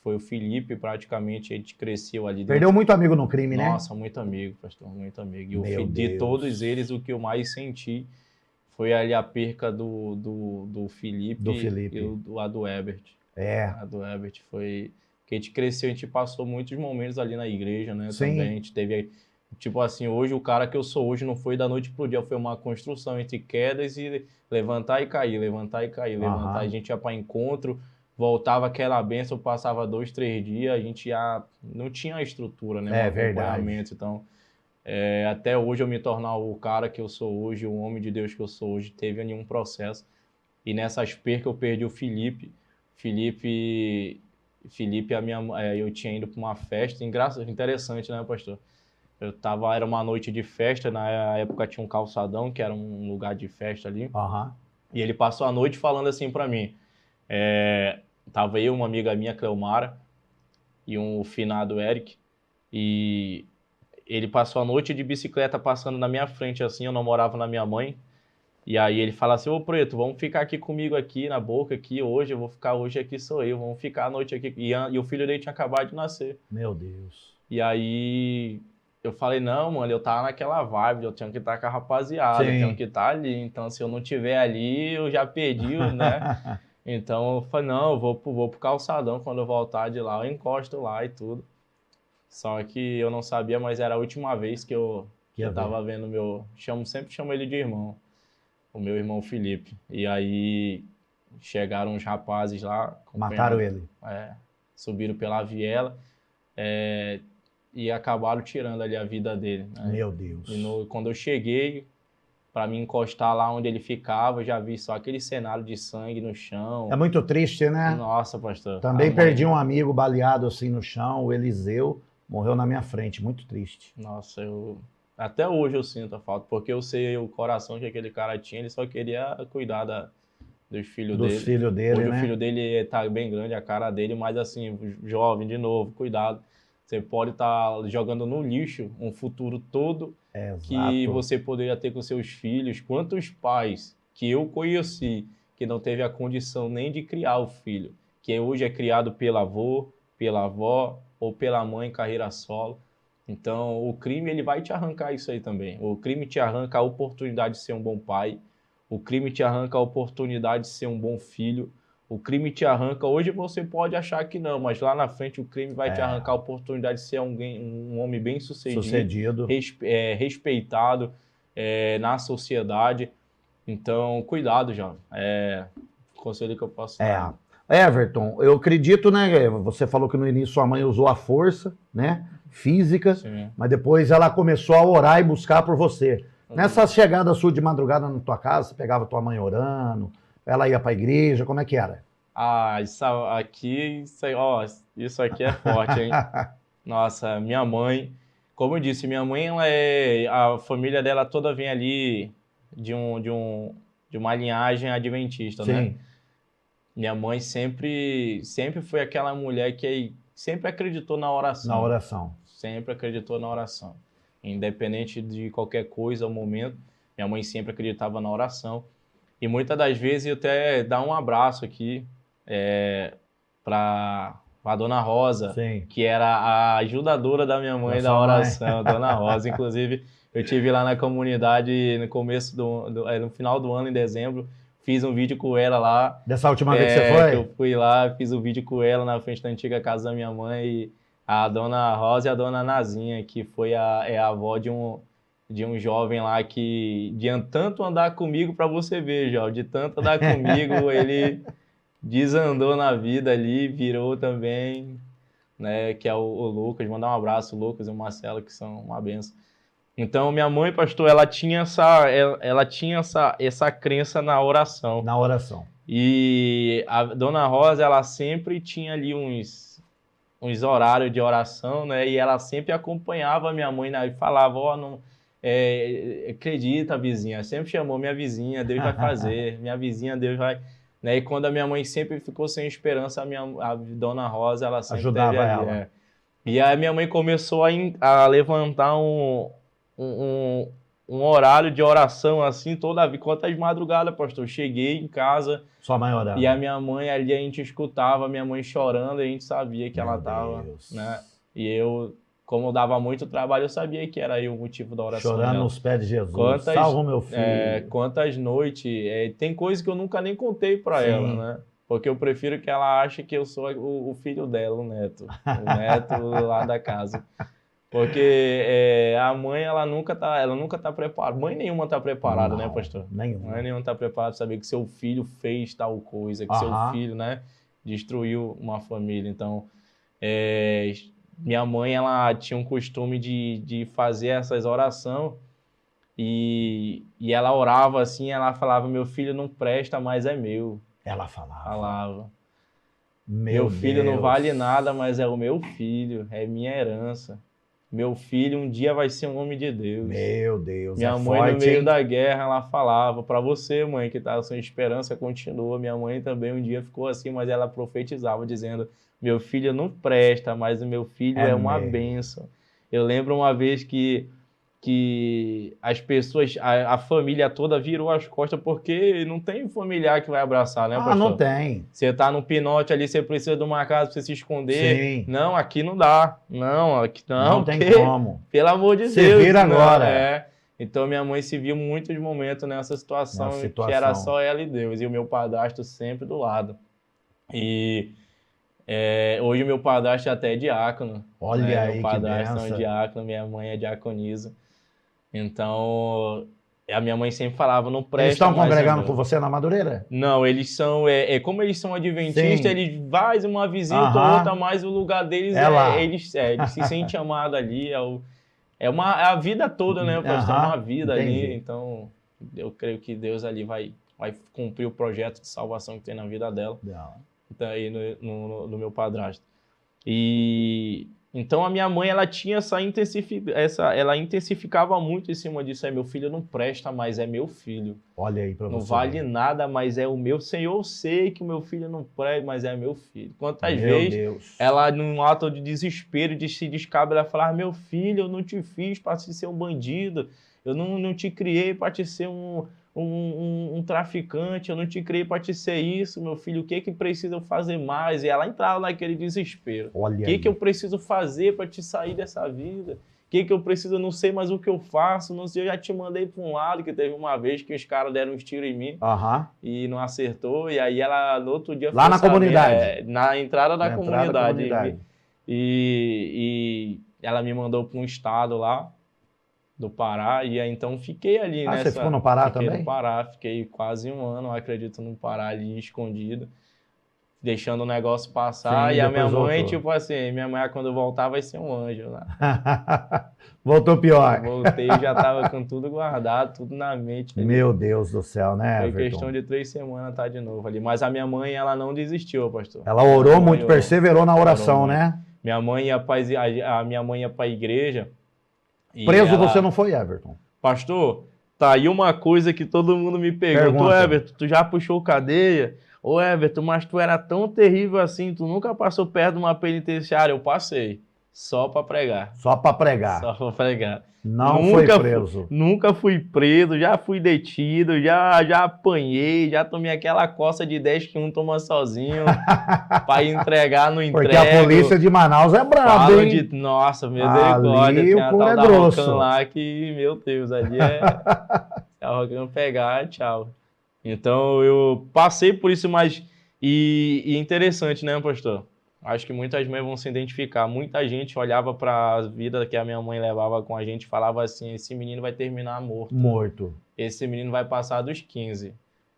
[SPEAKER 2] Foi o Felipe, praticamente, a gente cresceu ali dentro.
[SPEAKER 1] Perdeu muito amigo no crime, né?
[SPEAKER 2] Nossa, muito amigo, pastor, muito amigo. E de todos eles, o que eu mais senti foi ali a perca do Felipe. E a do Herbert. A do Herbert foi... Que a gente cresceu, a gente passou muitos momentos ali na igreja, né?
[SPEAKER 1] Sim.
[SPEAKER 2] Também a gente teve... Tipo assim, hoje o cara que eu sou hoje não foi da noite pro dia, foi uma construção entre quedas e levantar e cair, levantar e cair, levantar. A gente ia para encontro, voltava aquela bênção, passava 2, 3 dias, a gente já não tinha a estrutura, né?
[SPEAKER 1] Verdade.
[SPEAKER 2] Então, até hoje eu me tornar o cara que eu sou hoje, o homem de Deus que eu sou hoje, teve nenhum processo. E nessas percas eu perdi o Felipe. Felipe, eu tinha ido para uma festa, interessante, né, pastor? Era uma noite de festa, na época tinha um calçadão, que era um lugar de festa ali. E ele passou a noite falando assim para mim. Tava eu, uma amiga minha, Cleomara, e um finado Eric, e ele passou a noite de bicicleta passando na minha frente, assim, eu não morava na minha mãe, e aí ele fala assim: ô Preto, vamos ficar aqui comigo aqui na boca, aqui hoje, eu vou ficar hoje aqui, sou eu, vamos ficar a noite aqui, e o filho dele tinha acabado de nascer.
[SPEAKER 1] Meu Deus.
[SPEAKER 2] E aí eu falei: não, mano, eu tava naquela vibe, eu tenho que estar com a rapaziada, eu tenho que estar ali, então se eu não tiver ali, eu já perdi, né? Então eu falei: não, eu vou pro calçadão, quando eu voltar de lá, eu encosto lá e tudo. Só que eu não sabia, mas era a última vez que eu tava vendo sempre chamo ele de irmão, o meu irmão Felipe. E aí chegaram uns rapazes lá.
[SPEAKER 1] Mataram ele.
[SPEAKER 2] Subiram pela viela. e acabaram tirando ali a vida dele. Né?
[SPEAKER 1] Meu Deus.
[SPEAKER 2] Quando eu cheguei para me encostar lá onde ele ficava, eu já vi só aquele cenário de sangue no chão.
[SPEAKER 1] É muito triste, né?
[SPEAKER 2] Nossa, pastor.
[SPEAKER 1] Também perdi um amigo baleado assim no chão, o Eliseu, morreu na minha frente, muito triste.
[SPEAKER 2] Nossa, até hoje eu sinto a falta, porque eu sei o coração que aquele cara tinha, ele só queria cuidar dos filhos dele.
[SPEAKER 1] Dos filhos dele,
[SPEAKER 2] hoje
[SPEAKER 1] né?
[SPEAKER 2] O filho dele tá bem grande, a cara dele, mas assim, jovem, de novo, cuidado. Você pode estar jogando no lixo um futuro todo que você poderia ter com seus filhos. Quantos pais que eu conheci que não teve a condição nem de criar o filho, que hoje é criado pelo avô, pela avó ou pela mãe em carreira solo. Então, o crime ele vai te arrancar isso aí também. O crime te arranca a oportunidade de ser um bom pai. O crime te arranca a oportunidade de ser um bom filho. O crime te arranca... Hoje você pode achar que não, mas lá na frente o crime vai te arrancar a oportunidade de ser um homem bem sucedido. Respeitado na sociedade. Então, cuidado, jovem. O conselho que eu posso dar.
[SPEAKER 1] Everton, eu acredito, né? Você falou que no início sua mãe usou a força, né? Física,
[SPEAKER 2] Sim.
[SPEAKER 1] Mas depois ela começou a orar e buscar por você. Nessa chegada sua de madrugada na tua casa, você pegava tua mãe orando, ela ia pra igreja, como é que era?
[SPEAKER 2] Isso aqui é forte, hein? Nossa, minha mãe, como eu disse, minha mãe, a família dela toda vem ali de uma linhagem adventista,
[SPEAKER 1] Sim.
[SPEAKER 2] né? Minha mãe sempre foi aquela mulher que sempre acreditou na oração.
[SPEAKER 1] Na oração.
[SPEAKER 2] Sempre acreditou na oração. Independente de qualquer coisa ou momento, minha mãe sempre acreditava na oração. E muitas das vezes eu até dar um abraço aqui para a Dona Rosa,
[SPEAKER 1] Sim.
[SPEAKER 2] que era a ajudadora da minha mãe da oração, Dona Rosa. Inclusive, eu estive lá na comunidade no final do ano, em dezembro, fiz um vídeo com ela lá.
[SPEAKER 1] Dessa última vez que você foi?
[SPEAKER 2] Que eu fui lá, fiz um vídeo com ela na frente da antiga casa da minha mãe, e a Dona Rosa e a Dona Nazinha, que foi a avó de um jovem lá que, de tanto andar comigo, para você ver, Jó, de tanto andar comigo, ele desandou na vida ali, virou também, né, que é o Lucas. Mandar um abraço, o Lucas e o Marcelo, que são uma benção. Então, minha mãe, pastor, ela tinha essa crença na oração.
[SPEAKER 1] Na oração.
[SPEAKER 2] E a Dona Rosa, ela sempre tinha ali uns horários de oração, né? E ela sempre acompanhava a minha mãe, né? E falava, não acredita, vizinha. Sempre chamou minha vizinha, Deus vai fazer. Minha vizinha, Deus vai... Né? E quando a minha mãe sempre ficou sem esperança, a Dona Rosa, ela sempre
[SPEAKER 1] ajudava ela.
[SPEAKER 2] E a minha mãe começou a levantar um horário de oração, assim, quantas madrugadas, pastor? Eu cheguei em casa...
[SPEAKER 1] Sua mãe orava.
[SPEAKER 2] E a minha mãe ali, a gente escutava a minha mãe chorando, e a gente sabia que ela estava, né? E eu, como dava muito trabalho, eu sabia que era aí o motivo da oração.
[SPEAKER 1] Chorando
[SPEAKER 2] dela.
[SPEAKER 1] nos pés de Jesus. Salva meu filho.
[SPEAKER 2] Quantas noites... tem coisas que eu nunca nem contei para ela, né? Porque eu prefiro que ela ache que eu sou o filho dela, o neto. O neto lá da casa. Porque a mãe, ela nunca tá preparada. Mãe nenhuma tá preparada, né, pastor?
[SPEAKER 1] Nenhuma.
[SPEAKER 2] Mãe nenhuma tá preparada para saber que seu filho fez tal coisa, que seu filho, né, destruiu uma família. Então, minha mãe, ela tinha um costume de fazer essas orações e ela orava assim, ela falava, meu filho não presta, mas é meu.
[SPEAKER 1] Ela falava.
[SPEAKER 2] Falava. Meu filho não vale nada, mas é o meu filho, é minha herança. Meu filho um dia vai ser um homem de Deus.
[SPEAKER 1] Meu Deus,
[SPEAKER 2] minha mãe,
[SPEAKER 1] forte,
[SPEAKER 2] no meio da guerra, ela falava, para você, mãe, que tá sem esperança, continua. Minha mãe também um dia ficou assim, mas ela profetizava, dizendo, meu filho não presta, mas o meu filho é uma bênção. Eu lembro uma vez que as pessoas, a família toda virou as costas, porque não tem familiar que vai abraçar, né, pastor?
[SPEAKER 1] Não tem.
[SPEAKER 2] Você tá no pinote ali, você precisa de uma casa pra você se esconder.
[SPEAKER 1] Sim.
[SPEAKER 2] Não, aqui não dá. Não, aqui não.
[SPEAKER 1] Não tem como.
[SPEAKER 2] Pelo amor de Deus.
[SPEAKER 1] Você vira agora.
[SPEAKER 2] Então, minha mãe se viu muitos momentos nessa situação, que era só ela e Deus. E o meu padrasto sempre do lado. E... hoje o meu padrasto até é diácono.
[SPEAKER 1] Olha aí,
[SPEAKER 2] meu padrasto é um diácono, minha mãe é diaconisa. Então, A minha mãe sempre falava, não presta.
[SPEAKER 1] Eles estão
[SPEAKER 2] mais
[SPEAKER 1] congregando com você na Madureira?
[SPEAKER 2] Não, eles são, como eles são adventistas,
[SPEAKER 1] Sim.
[SPEAKER 2] eles fazem uma visita ou outra, mas o lugar deles
[SPEAKER 1] lá.
[SPEAKER 2] eles se sentem amados ali, é a vida toda, né, pastor? É uma vida ali, então eu creio que Deus ali vai cumprir o projeto de salvação que tem na vida dela, então, aí no meu padrasto. E então a minha mãe, ela tinha ela intensificava muito em cima disso, meu filho não presta, mas é meu filho.
[SPEAKER 1] Olha aí pra você.
[SPEAKER 2] Não vale nada, mas é o meu Senhor, eu sei que o meu filho não presta, mas é meu filho. Quantas vezes ela, num ato de desespero, de se descabra, ela fala, meu filho, eu não te fiz para te ser um bandido, eu não te criei para te ser um traficante, eu não te criei para te ser isso, meu filho, o que precisa eu fazer mais? E ela entrava naquele desespero. O que eu preciso fazer para te sair dessa vida? O que eu preciso? Eu não sei mais o que eu faço, não sei, eu já te mandei para um lado, que teve uma vez que os caras deram uns tiros em mim e não acertou, e aí ela no outro dia...
[SPEAKER 1] Lá na comunidade?
[SPEAKER 2] Na entrada da comunidade. E ela me mandou para um estado lá, do Pará, e aí então fiquei ali nessa...
[SPEAKER 1] Você ficou no Pará também?
[SPEAKER 2] Fiquei no Pará, fiquei quase um ano, acredito, no Pará ali, escondido, deixando o negócio passar. Sim, e a minha mãe, tipo assim, minha mãe quando voltar vai ser um anjo, né?
[SPEAKER 1] Voltou pior.
[SPEAKER 2] Voltei, já tava com tudo guardado, tudo na mente. Ali.
[SPEAKER 1] Meu Deus do céu, né,
[SPEAKER 2] Foi
[SPEAKER 1] Everton?
[SPEAKER 2] questão de 3 semanas tá de novo ali. Mas a minha mãe, ela não desistiu, pastor.
[SPEAKER 1] Ela orou muito, perseverou na oração, né?
[SPEAKER 2] Minha mãe ia a minha mãe ia pra igreja.
[SPEAKER 1] Preso você não foi, Everton?
[SPEAKER 2] Pastor, tá aí uma coisa que todo mundo me pergunta. Everton, tu já puxou cadeia? Ô Everton, mas tu era tão terrível assim, tu nunca passou perto de uma penitenciária? Eu passei, só para pregar.
[SPEAKER 1] Só para pregar?
[SPEAKER 2] Só para pregar.
[SPEAKER 1] Não foi preso?
[SPEAKER 2] Nunca fui preso, já fui detido, já apanhei, já tomei aquela coça de 10 que um toma sozinho para entregar no entrego.
[SPEAKER 1] Porque a polícia de Manaus é braba, hein?
[SPEAKER 2] Nossa, misericórdia, tem a tal da Rocan lá que, meu Deus, ali se a Rocan pegar, tchau. Então eu passei por isso, mas e interessante, né, pastor? Acho que muitas mães vão se identificar. Muita gente olhava para a vida que a minha mãe levava com a gente e falava assim, esse menino vai terminar morto.
[SPEAKER 1] Morto.
[SPEAKER 2] Esse menino vai passar dos 15.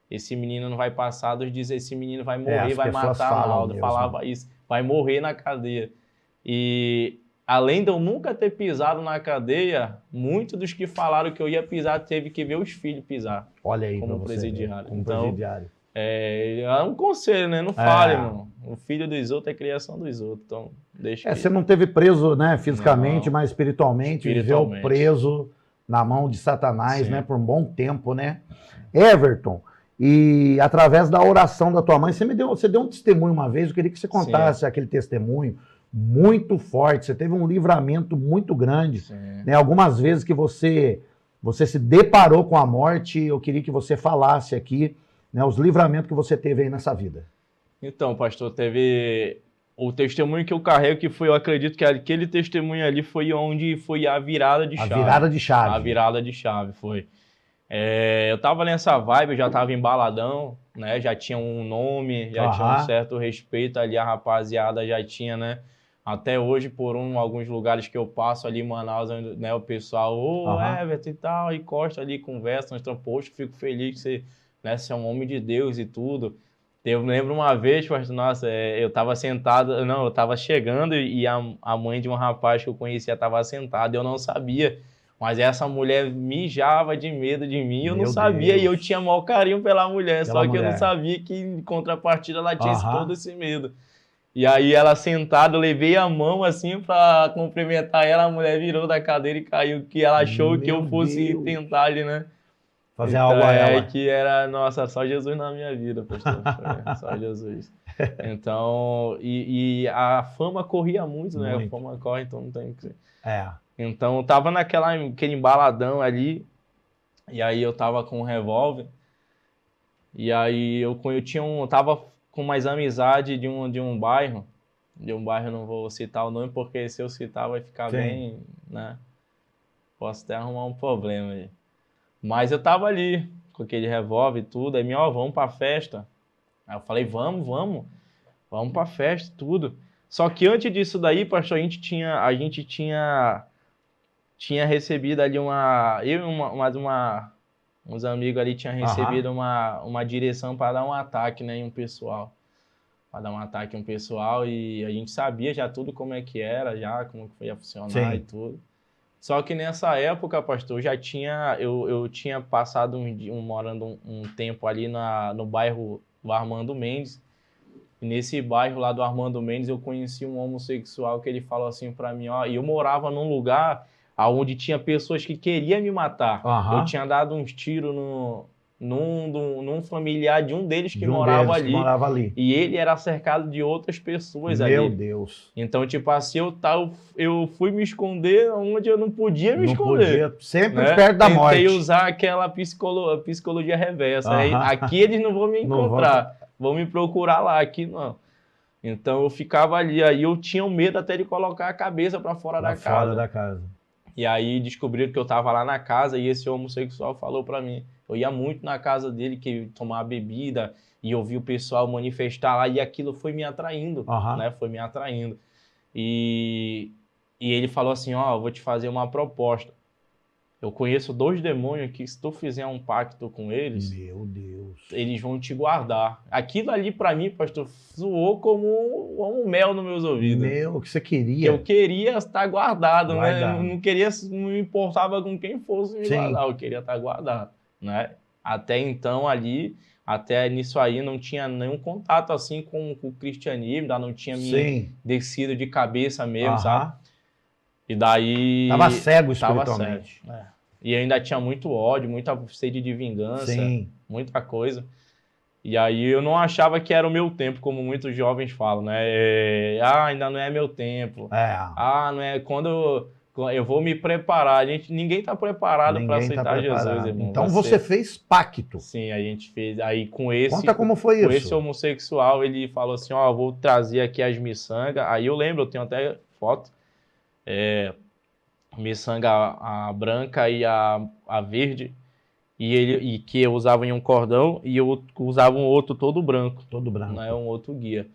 [SPEAKER 2] Esse menino não vai passar dos 16. Esse menino vai morrer, vai matar a Naldo. Falava isso. Vai morrer na cadeia. E além de eu nunca ter pisado na cadeia, muitos dos que falaram que eu ia pisar teve que ver os filhos pisar.
[SPEAKER 1] Olha aí,
[SPEAKER 2] como presidiário.
[SPEAKER 1] Como presidiário.
[SPEAKER 2] É um conselho, né? Não fale, irmão. O filho dos outros é criação dos outros. Então, deixa
[SPEAKER 1] você não teve preso, né, fisicamente, mas espiritualmente, viveu preso na mão de Satanás, né, por um bom tempo, né? Everton, e através da oração da tua mãe, você deu um testemunho uma vez, eu queria que você contasse aquele testemunho muito forte, você teve um livramento muito grande, né? Algumas vezes que você se deparou com a morte, eu queria que você falasse aqui, né, os livramentos que você teve aí nessa vida.
[SPEAKER 2] Então, pastor, teve o testemunho que eu carrego, que foi, eu acredito que aquele testemunho ali foi onde foi a virada de chave.
[SPEAKER 1] A virada de chave.
[SPEAKER 2] A virada de chave, foi. Eu tava nessa vibe, eu já tava embaladão, né, já tinha um nome, já tinha um certo respeito ali, a rapaziada já tinha, né, até hoje por alguns lugares que eu passo ali em Manaus, né, o pessoal, Everton e tal, encosta ali, conversa, nós poxa, fico feliz que você... Né, você é um homem de Deus e tudo. Eu lembro uma vez, pastor, nossa, eu tava sentado, eu tava chegando e a mãe de um rapaz que eu conhecia tava sentada, eu não sabia, mas essa mulher mijava de medo de mim, eu não sabia, e eu tinha maior carinho pela mulher, só que eu não sabia que em contrapartida ela tinha todo esse medo. E aí ela sentada, eu levei a mão assim pra cumprimentar ela, a mulher virou da cadeira e caiu, que ela achou que eu fosse tentar ali, né?
[SPEAKER 1] Fazer algo a ela.
[SPEAKER 2] Que era, nossa, só Jesus na minha vida, pastor. Só Jesus. Então, e a fama corria muito, né? A fama corre, então não tem que... Então, eu tava aquele embaladão ali, e aí eu tava com um revólver, e aí eu tava com mais amizade de um bairro, não vou citar o nome, porque se eu citar vai ficar bem, né? Posso até arrumar um problema aí. Mas eu tava ali, com aquele revólver e tudo, aí vamos pra festa. Aí eu falei, vamos pra festa e tudo. Só que antes disso daí, pastor, a gente tinha recebido ali uma Uns amigos ali tinham recebido uma direção para dar um ataque, né, em um pessoal. Para dar um ataque em um pessoal e a gente sabia já tudo como é que era, já como que ia funcionar. Sim. E tudo. Só que nessa época, pastor, eu tinha passado morando um tempo ali no bairro do Armando Mendes. E nesse bairro lá do Armando Mendes eu conheci um homossexual que ele falou assim para mim, ó, e eu morava num lugar onde tinha pessoas que queriam me matar. Eu tinha dado uns tiros num familiar de um deles que morava ali. E ele era cercado de outras pessoas ali.
[SPEAKER 1] Meu Deus.
[SPEAKER 2] Então, tipo assim, eu fui me esconder onde eu não podia me esconder.
[SPEAKER 1] Podia, sempre perto da morte.
[SPEAKER 2] Tentei usar aquela psicologia reversa. Aqui eles não vão me encontrar. Vão me procurar lá, aqui não. Então eu ficava ali, aí eu tinha medo até de colocar a cabeça para fora da casa. E aí descobriram que eu tava lá na casa e esse homossexual falou para mim. Eu ia muito na casa dele, que tomar bebida, e eu vi o pessoal manifestar lá, e aquilo foi me atraindo, né? Foi me atraindo. E ele falou assim, ó, eu vou te fazer uma proposta. Eu conheço 2 demônios que se tu fizer um pacto com eles,
[SPEAKER 1] meu Deus,
[SPEAKER 2] eles vão te guardar. Aquilo ali pra mim, pastor, soou como um mel nos meus ouvidos.
[SPEAKER 1] Meu, o que você queria?
[SPEAKER 2] Que eu queria estar guardado, né? Eu não me importava com quem fosse me guardar, eu queria estar guardado, né? Até então ali, até nisso aí, não tinha nenhum contato assim com o cristianismo, ainda não tinha me descido de cabeça mesmo, sabe? E daí...
[SPEAKER 1] Tava cego espiritualmente.
[SPEAKER 2] Tava cego, E ainda tinha muito ódio, muita sede de vingança, muita coisa. E aí eu não achava que era o meu tempo, como muitos jovens falam, né? Ainda não é meu tempo. Não é... Quando eu vou me preparar. Ninguém tá preparado para aceitar Jesus, irmão.
[SPEAKER 1] Então você fez pacto.
[SPEAKER 2] Sim, a gente fez. Aí com esse...
[SPEAKER 1] Conta como foi isso.
[SPEAKER 2] Com esse homossexual, ele falou assim, ó, vou trazer aqui as miçangas. Aí eu lembro, eu tenho até foto. Miçanga a branca e a verde, e que eu usava em um cordão, e eu usava um outro todo branco, né, um outro guia.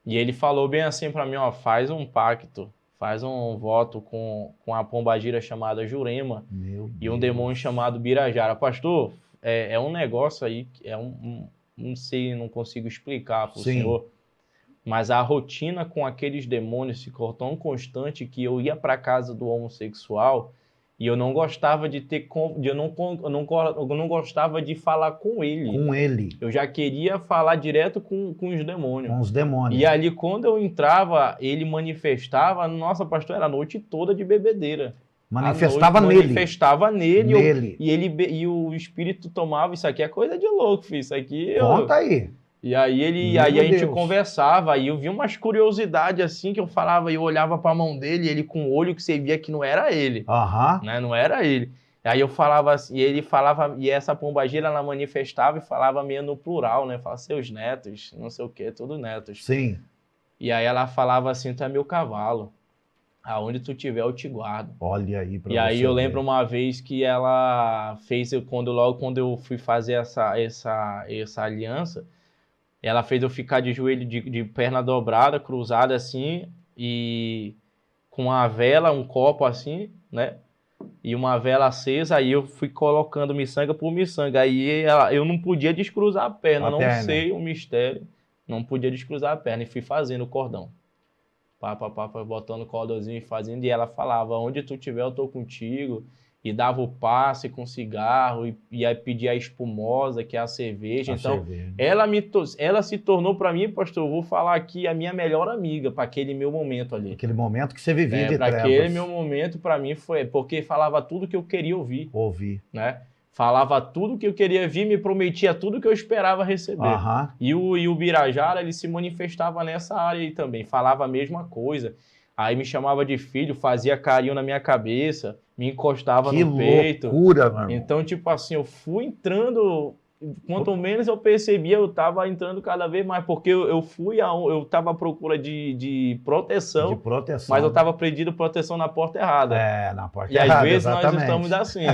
[SPEAKER 2] E ele falou bem assim para mim, ó, faz um pacto, faz um voto com a pombagira chamada Jurema e um demônio chamado Birajara. Pastor, é um negócio aí, não sei, não consigo explicar para o senhor. Mas a rotina com aqueles demônios ficou tão constante que eu ia para casa do homossexual e eu não gostava de eu não gostava de falar com ele.
[SPEAKER 1] Com ele.
[SPEAKER 2] Eu já queria falar direto com os demônios.
[SPEAKER 1] Com os demônios.
[SPEAKER 2] E ali, quando eu entrava, ele manifestava, nossa, pastor, era a noite toda de bebedeira.
[SPEAKER 1] Manifestava nele.
[SPEAKER 2] Manifestava nele. E o espírito tomava, isso aqui é coisa de louco, filho. Isso aqui...
[SPEAKER 1] Conta aí.
[SPEAKER 2] E aí a gente conversava, aí eu vi umas curiosidades assim que eu falava, eu olhava para a mão dele, ele com o olho que você via que não era ele, né? Não era ele. Aí eu falava assim, e ele falava, e essa pombagira ela manifestava e falava meio no plural, né? Falava seus netos, não sei o que, tudo netos.
[SPEAKER 1] Sim.
[SPEAKER 2] E aí ela falava assim, tu é meu cavalo, aonde tu tiver eu te guardo.
[SPEAKER 1] Olha aí pra você.
[SPEAKER 2] E aí eu lembro uma vez que ela fez, quando eu fui fazer essa aliança, ela fez eu ficar de joelho, de perna dobrada, cruzada assim, e com uma vela, um copo assim, né? E uma vela acesa, aí eu fui colocando miçanga por miçanga. Aí eu não podia descruzar a perna, não sei o mistério. Não podia descruzar a perna, e fui fazendo o cordão. Botando o cordãozinho e fazendo, e ela falava, onde tu estiver eu tô contigo. E dava o passe com cigarro, e aí pedia a espumosa, que é a cerveja. Então, ela se tornou para mim, pastor, eu vou falar aqui, a minha melhor amiga para aquele meu momento ali.
[SPEAKER 1] Aquele momento que você vivia de trevas.
[SPEAKER 2] Para aquele meu momento, para mim, foi porque falava tudo que eu queria ouvir. Né? Falava tudo que eu queria ouvir, me prometia tudo que eu esperava receber. E o Birajara, ele se manifestava nessa área aí também, falava a mesma coisa. Aí me chamava de filho, fazia carinho na minha cabeça, me encostava no peito.
[SPEAKER 1] Que loucura, mano.
[SPEAKER 2] Então, tipo assim, eu fui entrando, quanto menos eu percebia, eu tava entrando cada vez mais, porque eu tava à procura de proteção.
[SPEAKER 1] De proteção.
[SPEAKER 2] Mas eu tava pedindo proteção na porta errada.
[SPEAKER 1] Na porta errada,
[SPEAKER 2] E às vezes
[SPEAKER 1] exatamente.
[SPEAKER 2] nós estamos assim,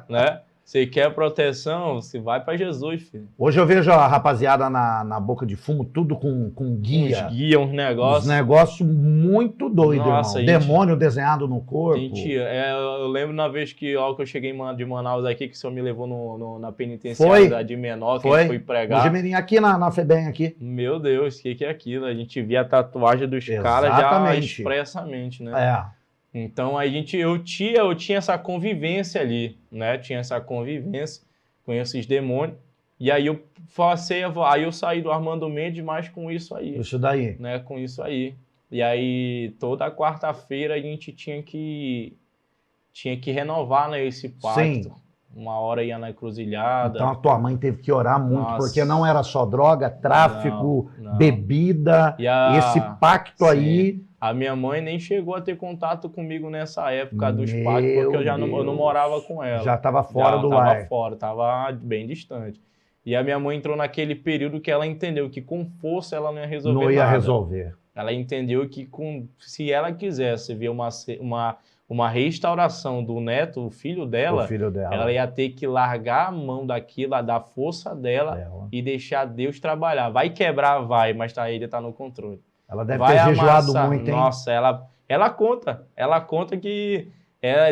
[SPEAKER 2] né? Você quer proteção? Você vai para Jesus, filho.
[SPEAKER 1] Hoje eu vejo a rapaziada na boca de fumo, tudo com guia.
[SPEAKER 2] Uns guia, uns negócios.
[SPEAKER 1] Uns negócios muito doidos,
[SPEAKER 2] Nossa,
[SPEAKER 1] irmão. Demônio desenhado no corpo.
[SPEAKER 2] Gente, eu lembro na vez que eu cheguei de Manaus aqui, que o senhor me levou na penitenciária de menor, que a gente foi pregar.
[SPEAKER 1] Hoje aqui na FEBEM aqui.
[SPEAKER 2] Meu Deus, o que é aquilo? A gente via a tatuagem dos caras já expressamente, né?
[SPEAKER 1] É.
[SPEAKER 2] Então eu tinha essa convivência ali, né? Tinha essa convivência com esses demônios. E aí eu saí do Armando Mendes mais com isso aí.
[SPEAKER 1] Isso daí.
[SPEAKER 2] Né? Com isso aí. E aí toda quarta-feira a gente tinha que renovar, né, esse pacto.
[SPEAKER 1] Sim.
[SPEAKER 2] Uma hora ia na encruzilhada.
[SPEAKER 1] Então a tua mãe teve que orar muito, porque não era só droga, tráfico, bebida, esse pacto aí.
[SPEAKER 2] A minha mãe nem chegou a ter contato comigo nessa época dos pactos, porque eu não morava com ela.
[SPEAKER 1] Já estava fora do lar.
[SPEAKER 2] Estava fora, estava bem distante. E a minha mãe entrou naquele período que ela entendeu que com força ela não ia resolver nada.
[SPEAKER 1] Não ia resolver.
[SPEAKER 2] Ela entendeu que se ela quisesse ver uma restauração do neto, o filho dela, ela ia ter que largar a mão daquilo, da força dela e deixar Deus trabalhar. Vai quebrar, vai, mas ele está no controle.
[SPEAKER 1] Ela deve ter jejuado muito, hein?
[SPEAKER 2] Nossa, ela conta que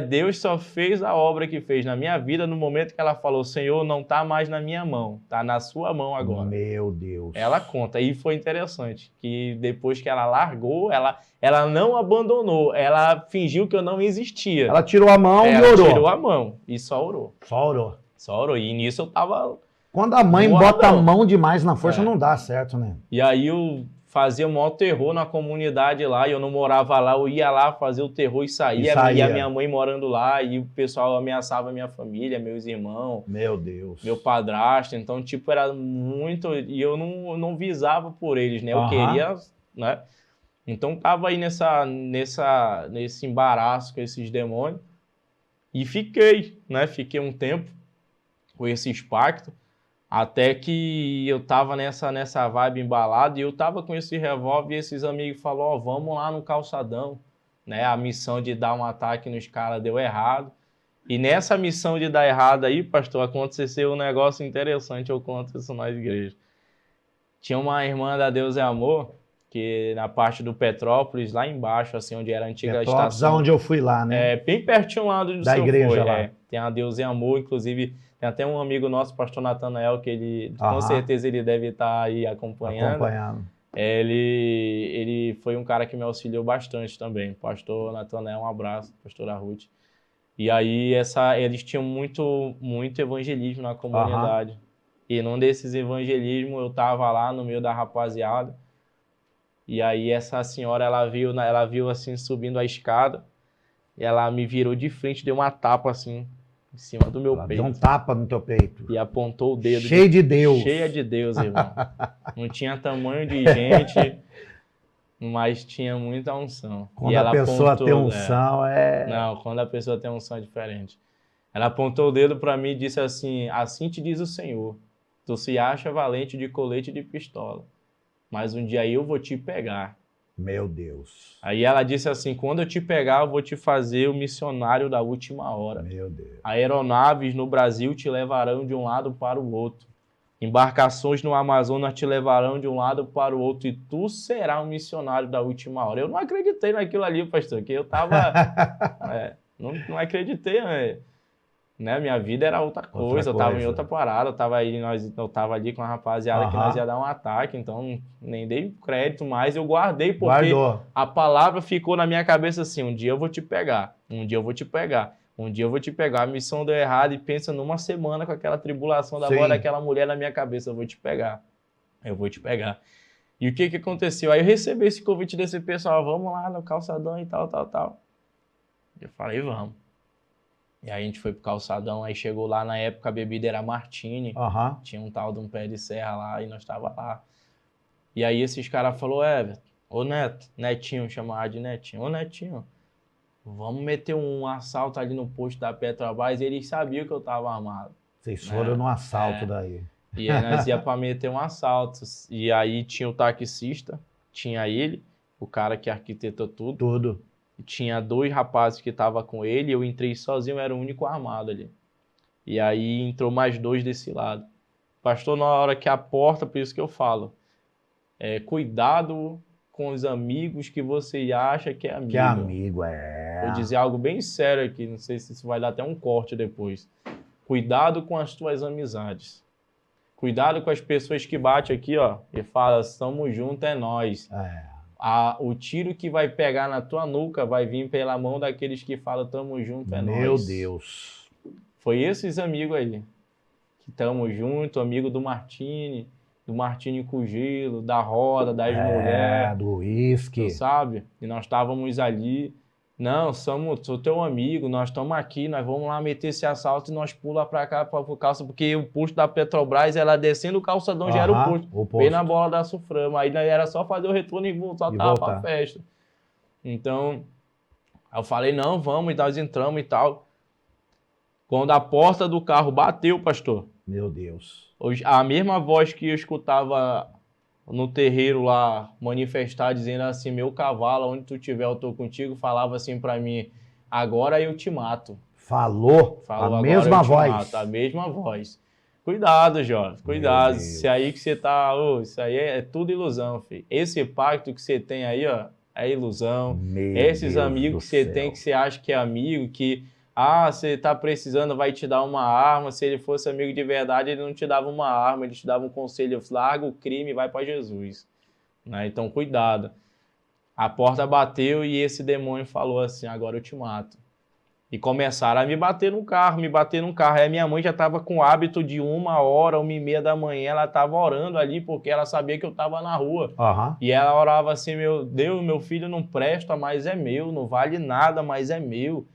[SPEAKER 2] Deus só fez a obra que fez na minha vida no momento que ela falou, Senhor, não está mais na minha mão, está na sua mão agora.
[SPEAKER 1] Meu Deus.
[SPEAKER 2] Ela conta, e foi interessante, que depois que ela largou, ela não abandonou, ela fingiu que eu não existia.
[SPEAKER 1] Ela tirou a mão e orou.
[SPEAKER 2] Ela tirou a mão e só orou. Só orou, e nisso eu tava...
[SPEAKER 1] Quando a mãe bota a mão demais na força, não dá certo, né?
[SPEAKER 2] E aí eu fazia o maior terror na comunidade lá, e eu não morava lá, eu ia lá fazer o terror e saía. E a minha mãe morando lá, e o pessoal ameaçava a minha família, meus irmãos.
[SPEAKER 1] Meu Deus.
[SPEAKER 2] Meu padrasto, então, tipo, era muito... E eu não visava por eles, né? Eu queria, né? Então, tava aí nesse embaraço com esses demônios. E fiquei, né? Fiquei um tempo com esses pactos. Até que eu tava nessa vibe embalada e eu tava com esse revólver e esses amigos falaram, vamos lá no calçadão, né? A missão de dar um ataque nos caras deu errado. E nessa missão de dar errado aí, pastor, aconteceu um negócio interessante, eu conto isso na igreja. Tinha uma irmã da Deus é Amor, que na parte do Petrópolis, lá embaixo, assim, onde era a antiga estação.
[SPEAKER 1] Onde eu fui lá, né?
[SPEAKER 2] Bem pertinho lá do
[SPEAKER 1] da
[SPEAKER 2] seu
[SPEAKER 1] igreja lá.
[SPEAKER 2] Tem a Deus é Amor, inclusive... Tem até um amigo nosso, pastor Natanael, que ele, com certeza, ele deve estar aí acompanhando. Ele foi um cara que me auxiliou bastante também. Pastor Natanael, um abraço, pastora Ruth. E aí, eles tinham muito evangelismo na comunidade. E num desses evangelismos, eu estava lá no meio da rapaziada. E aí, essa senhora, ela viu assim, subindo a escada. E ela me virou de frente, deu uma tapa assim, em cima do meu peito.
[SPEAKER 1] Deu um tapa no teu peito.
[SPEAKER 2] E apontou o dedo.
[SPEAKER 1] Cheio de Deus.
[SPEAKER 2] Cheia de Deus, irmão. Não tinha tamanho de gente, mas tinha muita unção.
[SPEAKER 1] Quando a pessoa tem unção,
[SPEAKER 2] Não, quando a pessoa tem unção é diferente. Ela apontou o dedo para mim e disse assim, assim te diz o Senhor, tu se acha valente de colete e de pistola, mas um dia eu vou te pegar.
[SPEAKER 1] Meu Deus.
[SPEAKER 2] Aí ela disse assim, quando eu te pegar, eu vou te fazer o missionário da última hora.
[SPEAKER 1] Meu Deus.
[SPEAKER 2] Aeronaves no Brasil te levarão de um lado para o outro. Embarcações no Amazonas te levarão de um lado para o outro e tu será um missionário da última hora. Eu não acreditei naquilo ali, pastor, que eu tava... não acreditei, né? Minha vida era outra coisa. Eu tava em outra parada, eu tava ali com a rapaziada que nós ia dar um ataque, então nem dei crédito, mas eu guardei, porque a palavra ficou na minha cabeça assim, um dia eu vou te pegar, um dia eu vou te pegar, um dia eu vou te pegar. A missão deu errado e pensa numa semana com aquela tribulação da voz daquela mulher na minha cabeça, eu vou te pegar. E o que aconteceu? Aí eu recebi esse convite desse pessoal, vamos lá no calçadão e tal. Eu falei, vamos. E aí a gente foi pro calçadão, aí chegou lá, na época a bebida era Martini, tinha um tal de um pé de serra lá, e nós tava lá. E aí esses caras falaram, Everton, ô Neto, Netinho, chamava de Netinho, ô Netinho, vamos meter um assalto ali no posto da Petrobras, e eles sabiam que eu tava armado.
[SPEAKER 1] Vocês foram no assalto daí.
[SPEAKER 2] E aí nós ia pra meter um assalto, e aí tinha o taxista, tinha ele, o cara que arquitetou tudo. Tinha 2 rapazes que estavam com ele, eu entrei sozinho, eu era o único armado ali. E aí entrou mais 2 desse lado. Pastor, na hora que a porta, por isso que eu falo, cuidado com os amigos que você acha que é amigo.
[SPEAKER 1] Que amigo,
[SPEAKER 2] Vou dizer algo bem sério aqui, não sei se isso vai dar até um corte depois. Cuidado com as tuas amizades. Cuidado com as pessoas que batem aqui, ó, e falam, estamos juntos, é nós. O tiro que vai pegar na tua nuca vai vir pela mão daqueles que falam, estamos juntos, é nós.
[SPEAKER 1] Meu Deus.
[SPEAKER 2] Foi esses amigos aí, que estamos juntos, amigo do Martini Cugelo, da Roda, das mulheres.
[SPEAKER 1] Do uísque.
[SPEAKER 2] Sabe? E nós estávamos ali. Não, sou teu amigo, nós estamos aqui, nós vamos lá meter esse assalto e nós pulamos para cá, para o calça, porque o posto da Petrobras, ela descendo o calçadão, já era o posto. Bem na bola da Suframa. Aí era só fazer o retorno e voltar para a festa. Então, eu falei, não, vamos, e nós entramos e tal. Quando a porta do carro bateu, pastor.
[SPEAKER 1] Meu Deus.
[SPEAKER 2] A mesma voz que eu escutava no terreiro lá manifestar, dizendo assim, meu cavalo, onde tu estiver, eu tô contigo, falava assim pra mim, agora eu te mato.
[SPEAKER 1] Falou a mesma voz.
[SPEAKER 2] A mesma voz. Cuidado, Jorge, cuidado. Isso aí que você tá, isso aí é tudo ilusão, filho. Esse pacto que você tem aí, ó, é ilusão. Esses amigos que você tem, que você acha que é amigo, que você tá precisando, vai te dar uma arma. Se ele fosse amigo de verdade, ele não te dava uma arma, ele te dava um conselho, larga o crime e vai para Jesus. Né? Então, cuidado. A porta bateu e esse demônio falou assim, agora eu te mato. E começaram a me bater no carro. Aí a minha mãe já estava com o hábito de 1h, 1h30 da manhã, ela estava orando ali, porque ela sabia que eu estava na rua. E ela orava assim, meu Deus, meu filho não presta, mas é meu, não vale nada, mas é meu.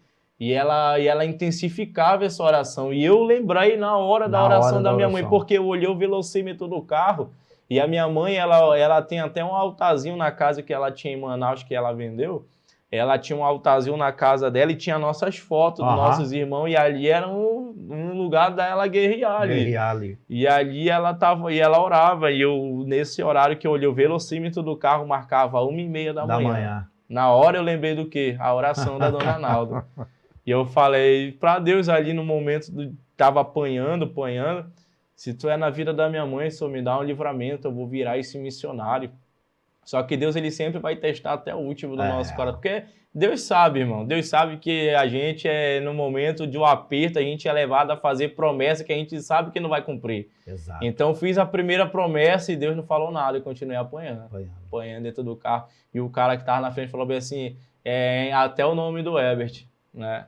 [SPEAKER 2] E ela intensificava essa oração. E eu lembrei na hora da oração da minha mãe, porque eu olhei o velocímetro do carro e a minha mãe, ela tem até um altarzinho na casa que ela tinha em Manaus, que ela vendeu. Ela tinha um altarzinho na casa dela e tinha nossas fotos dos nossos irmãos. E ali era um lugar dela guerrear ali. E ali ela orava. E eu, nesse horário que eu olhei o velocímetro do carro, marcava 1h30 da manhã. Na hora eu lembrei do quê? A oração da Dona Nalda. E eu falei para Deus ali no momento, tava apanhando, se tu é na vida da minha mãe, Senhor, me dá um livramento, eu vou virar esse missionário. Só que Deus, ele sempre vai testar até o último do nosso coração, porque Deus sabe, irmão, Deus sabe que a gente no momento de um aperto, a gente é levado a fazer promessa que a gente sabe que não vai cumprir.
[SPEAKER 1] Exato.
[SPEAKER 2] Então fiz a primeira promessa e Deus não falou nada, eu continuei apanhando dentro do carro. E o cara que tava na frente falou bem assim, até o nome do Herbert, né?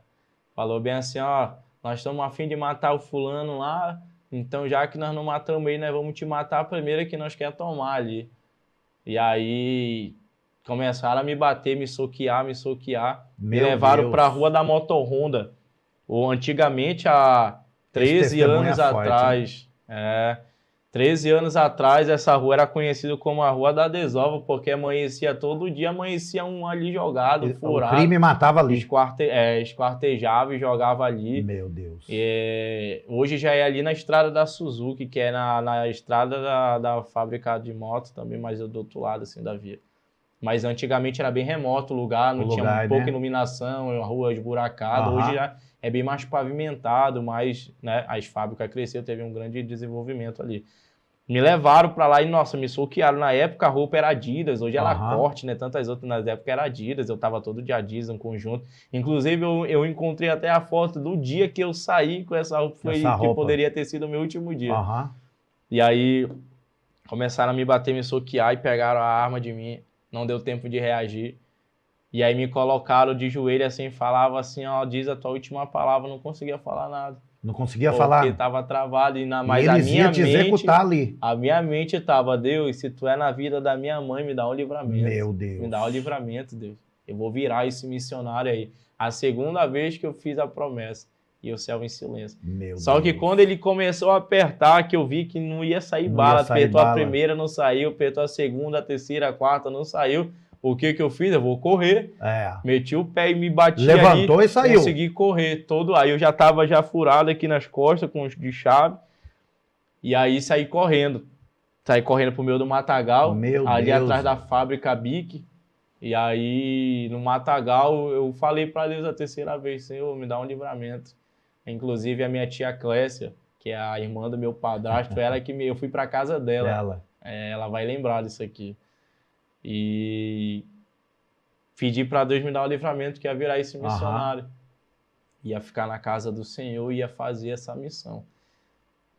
[SPEAKER 2] Falou bem assim, ó, nós estamos a fim de matar o fulano lá, então já que nós não matamos ele, nós vamos te matar a primeira que nós quer tomar ali. E aí começaram a me bater, me soquear. Me levaram para a rua da Moto Honda. Antigamente, há 13 anos atrás, 13 anos atrás, essa rua era conhecida como a Rua da Desova, porque amanhecia todo dia, amanhecia um ali jogado, furado.
[SPEAKER 1] O crime matava ali.
[SPEAKER 2] Esquartejava e jogava ali.
[SPEAKER 1] Meu Deus.
[SPEAKER 2] Hoje já é ali na estrada da Suzuki, que é na estrada da fábrica de moto também, mas do outro lado assim, da via. Mas antigamente era bem remoto o lugar, não tinha pouca iluminação, a rua esburacada. Hoje já é bem mais pavimentado, mas né, as fábricas cresceram, teve um grande desenvolvimento ali. Me levaram para lá e, nossa, me soquearam. Na época a roupa era Adidas, hoje é Lacoste, né? Tantas outras, na época era Adidas, eu tava todo de Adidas, um conjunto. Inclusive eu encontrei até a foto do dia que eu saí com essa roupa, que poderia ter sido o meu último dia. E aí começaram a me bater, me soquear e pegaram a arma de mim, não deu tempo de reagir. E aí me colocaram de joelho assim, falava assim, ó, diz a tua última palavra, não conseguia falar nada.
[SPEAKER 1] Não conseguia falar.
[SPEAKER 2] Porque estava travado, mas
[SPEAKER 1] a minha mente, executar ali.
[SPEAKER 2] A minha mente estava, Deus, se tu é na vida da minha mãe, me dá um livramento.
[SPEAKER 1] Meu Deus.
[SPEAKER 2] Me dá um livramento, Deus. Eu vou virar esse missionário aí. A segunda vez que eu fiz a promessa. E o céu em silêncio. Só que quando ele começou a apertar, que eu vi que não ia sair bala, apertou a primeira, não saiu, apertou a segunda, a terceira, a quarta, não saiu. O que eu fiz? Eu vou correr. Meti o pé e me bati.
[SPEAKER 1] Levantou e saiu.
[SPEAKER 2] Consegui correr todo. Aí eu já estava furado aqui nas costas com os de chave. E aí saí correndo. Saí correndo pro meio do Matagal. Ali atrás da fábrica Bic. E aí no Matagal eu falei para Deus a terceira vez, Senhor, me dá um livramento. Inclusive a minha tia Clécia, que é a irmã do meu padrasto, ela que eu fui para casa dela. Ela vai lembrar disso aqui. E pedi para Deus me dar o livramento que ia virar esse missionário. Ia ficar na casa do Senhor e ia fazer essa missão.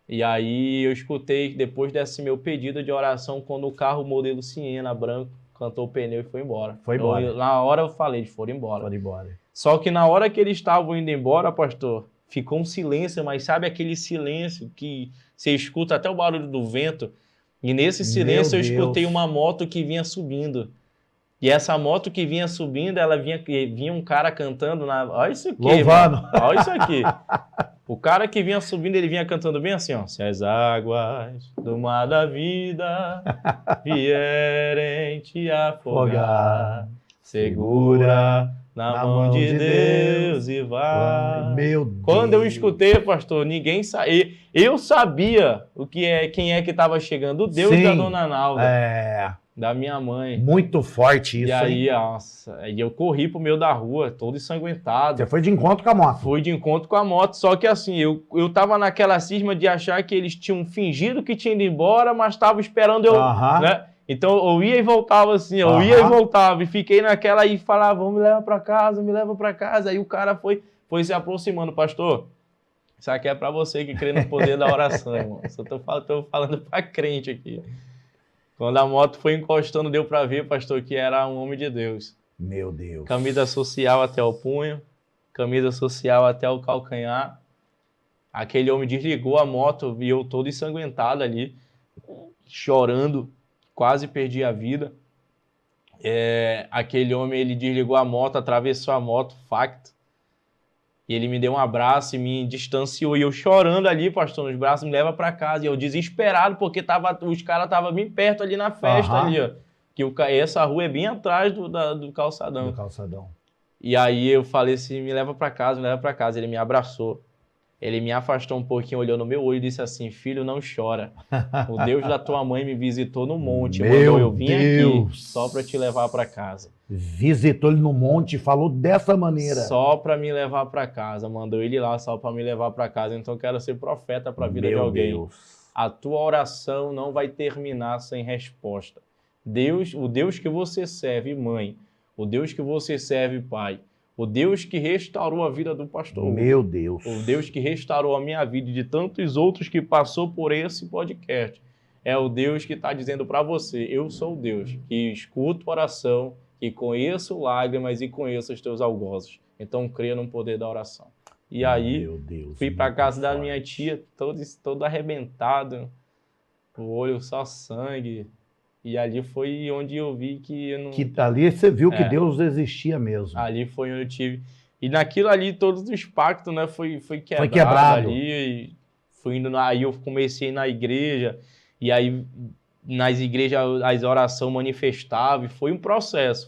[SPEAKER 2] E aí eu escutei, depois desse meu pedido de oração, quando o carro modelo Siena branco cantou o pneu e foi embora.
[SPEAKER 1] Foi embora.
[SPEAKER 2] Na hora eu falei, eles foram embora.
[SPEAKER 1] Foram embora.
[SPEAKER 2] Só que na hora que eles estavam indo embora, pastor, ficou um silêncio, mas sabe aquele silêncio que você escuta até o barulho do vento? E nesse silêncio eu escutei uma moto que vinha subindo. E essa moto que vinha subindo, ela vinha um cara cantando na... Olha isso aqui,
[SPEAKER 1] louvando.
[SPEAKER 2] Mano. Olha isso aqui. O cara que vinha subindo, ele vinha cantando bem assim, ó. Se as águas do mar da vida vierem te afogar, segura na mão de Deus e vai.
[SPEAKER 1] Meu Deus.
[SPEAKER 2] Quando eu escutei, pastor, ninguém sabia. Eu sabia quem é que estava chegando. O Deus da Dona Nalda. Da minha mãe.
[SPEAKER 1] Muito forte isso,
[SPEAKER 2] e aí, nossa, aí eu corri pro meio da rua, todo ensanguentado.
[SPEAKER 1] Você foi de encontro com a moto?
[SPEAKER 2] Fui de encontro com a moto, só que assim, eu tava naquela cisma de achar que eles tinham fingido que tinham ido embora, mas estavam esperando eu, né? Então eu ia e voltava assim, eu ia e voltava, e fiquei naquela e falava, me leva pra casa, me leva pra casa. Aí o cara foi se aproximando, pastor, isso aqui é pra você que crê no poder da oração, irmão. Só tô falando pra crente aqui. Quando a moto foi encostando, deu para ver, pastor, que era um homem de Deus.
[SPEAKER 1] Meu Deus.
[SPEAKER 2] Camisa social até o punho, camisa social até o calcanhar. Aquele homem desligou a moto e eu todo ensanguentado ali, chorando, quase perdi a vida. Aquele homem, ele desligou a moto, atravessou a moto, facto. E ele me deu um abraço e me distanciou. E eu chorando ali, pastor, nos braços, me leva para casa. E eu desesperado, porque os caras estavam bem perto ali na festa, ali, ó. Que essa rua é bem atrás do calçadão.
[SPEAKER 1] Do calçadão.
[SPEAKER 2] E aí eu falei assim, me leva para casa, me leva para casa. Ele me abraçou. Ele me afastou um pouquinho, olhou no meu olho e disse assim, filho, não chora. O Deus da tua mãe me visitou no monte. Mandou eu vim aqui só para te levar para casa.
[SPEAKER 1] Visitou ele no monte e falou dessa maneira.
[SPEAKER 2] Só para me levar para casa. Mandou ele lá só para me levar para casa. Então eu quero ser profeta para a vida de alguém. Deus. A tua oração não vai terminar sem resposta. O Deus que você serve, mãe. O Deus que você serve, pai. O Deus que restaurou a vida do pastor.
[SPEAKER 1] Meu Deus.
[SPEAKER 2] O Deus que restaurou a minha vida e de tantos outros que passou por esse podcast. É o Deus que está dizendo para você, eu sou o Deus que escuto oração, que conheço lágrimas e conheço os teus algozes. Então creia no poder da oração. E aí, fui para casa da minha tia, todo arrebentado, o olho só sangue. E ali foi onde eu vi que eu não...
[SPEAKER 1] Que ali você viu que Deus existia mesmo.
[SPEAKER 2] Ali foi onde eu tive... E naquilo ali, todos os pactos, né, foi quebrado.
[SPEAKER 1] Foi quebrado.
[SPEAKER 2] Ali, e fui indo aí eu comecei na igreja, e aí nas igrejas as orações manifestavam, e foi um processo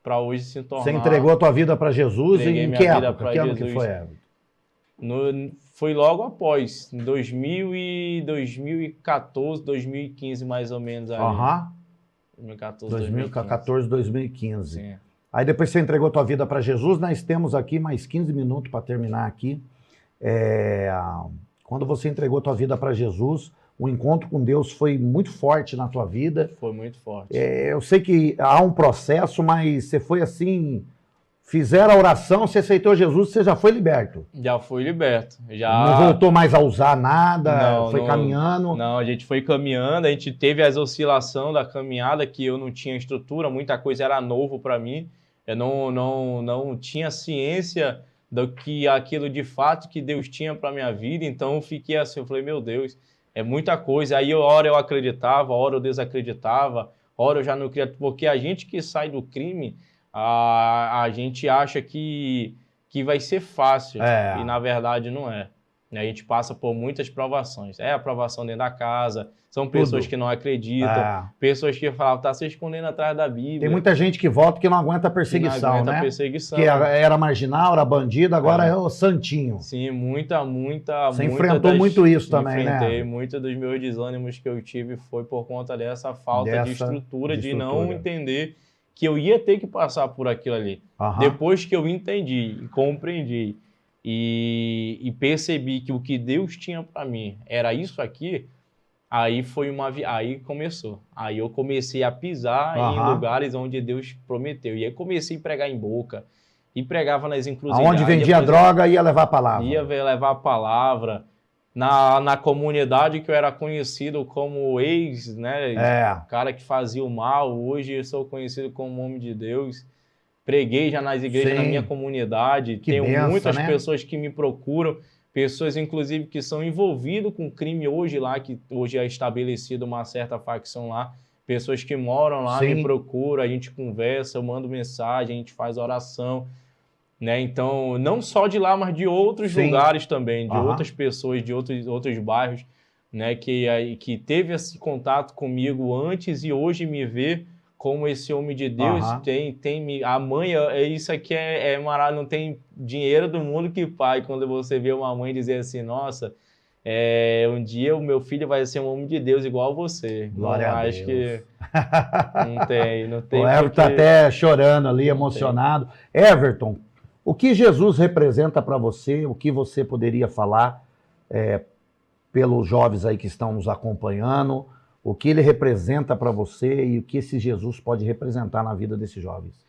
[SPEAKER 2] para hoje se tornar...
[SPEAKER 1] Você entregou a tua vida para Jesus em que época? Que ano que foi?
[SPEAKER 2] Foi logo após, em 2014, 2015 mais ou menos. Ali.
[SPEAKER 1] 2014, 2015.
[SPEAKER 2] Sim.
[SPEAKER 1] Aí depois você entregou a tua vida para Jesus, nós temos aqui mais 15 minutos para terminar aqui. Quando você entregou a tua vida para Jesus, o encontro com Deus foi muito forte na tua vida.
[SPEAKER 2] Foi muito forte.
[SPEAKER 1] Eu sei que há um processo, mas você foi assim... Fizeram a oração, você aceitou Jesus, você já foi liberto.
[SPEAKER 2] Já fui liberto.
[SPEAKER 1] Não voltou mais a usar nada, caminhando?
[SPEAKER 2] Não, a gente foi caminhando, a gente teve as oscilações da caminhada, que eu não tinha estrutura, muita coisa era novo para mim. Eu não tinha ciência do que aquilo de fato que Deus tinha para minha vida, então eu fiquei assim, eu falei, meu Deus, é muita coisa. Aí, hora eu acreditava, hora eu desacreditava, hora eu já não queria, porque a gente que sai do crime... A gente acha que vai ser fácil, e na verdade não é. A gente passa por muitas provações. É a provação dentro da casa, são pessoas que não acreditam, pessoas que falam, tá se escondendo atrás da Bíblia.
[SPEAKER 1] Tem muita gente que volta que não aguenta a perseguição,
[SPEAKER 2] não aguenta
[SPEAKER 1] né?
[SPEAKER 2] A perseguição.
[SPEAKER 1] Que era marginal, era bandido, agora é o santinho.
[SPEAKER 2] Sim, muita.
[SPEAKER 1] Você enfrentou muito isso também, né?
[SPEAKER 2] Enfrentei. Muito dos meus desânimos que eu tive foi por conta dessa falta de estrutura, de não entender que eu ia ter que passar por aquilo ali. Depois que eu entendi, compreendi e percebi que o que Deus tinha para mim era isso aqui, aí aí começou. Aí eu comecei a pisar em lugares onde Deus prometeu. E aí comecei a pregar em boca, e pregava nas encruzilhadas.
[SPEAKER 1] Aonde vendia droga, ia levar a palavra.
[SPEAKER 2] Ia levar a palavra. Na comunidade que eu era conhecido como né? Cara que fazia o mal, hoje eu sou conhecido como homem de Deus. Preguei já nas igrejas na minha comunidade. Tenho muitas pessoas que me procuram, pessoas inclusive que são envolvidas com crime hoje lá, que hoje é estabelecida uma certa facção lá. Pessoas que moram lá me procuram, a gente conversa, eu mando mensagem, a gente faz oração. Né? Então, não só de lá, mas de outros lugares também, de outras pessoas, de outros bairros, né? Que teve esse contato comigo antes e hoje me vê como esse homem de Deus. A mãe, isso aqui é maravilhoso, não tem dinheiro do mundo que pague quando você vê uma mãe dizer assim, nossa, um dia o meu filho vai ser um homem de Deus igual a você.
[SPEAKER 1] Glória a Deus.
[SPEAKER 2] Acho que não tem.
[SPEAKER 1] O Everton tá até chorando ali, emocionado. Everton, o que Jesus representa para você? O que você poderia falar pelos jovens aí que estão nos acompanhando? O que ele representa para você e o que esse Jesus pode representar na vida desses jovens?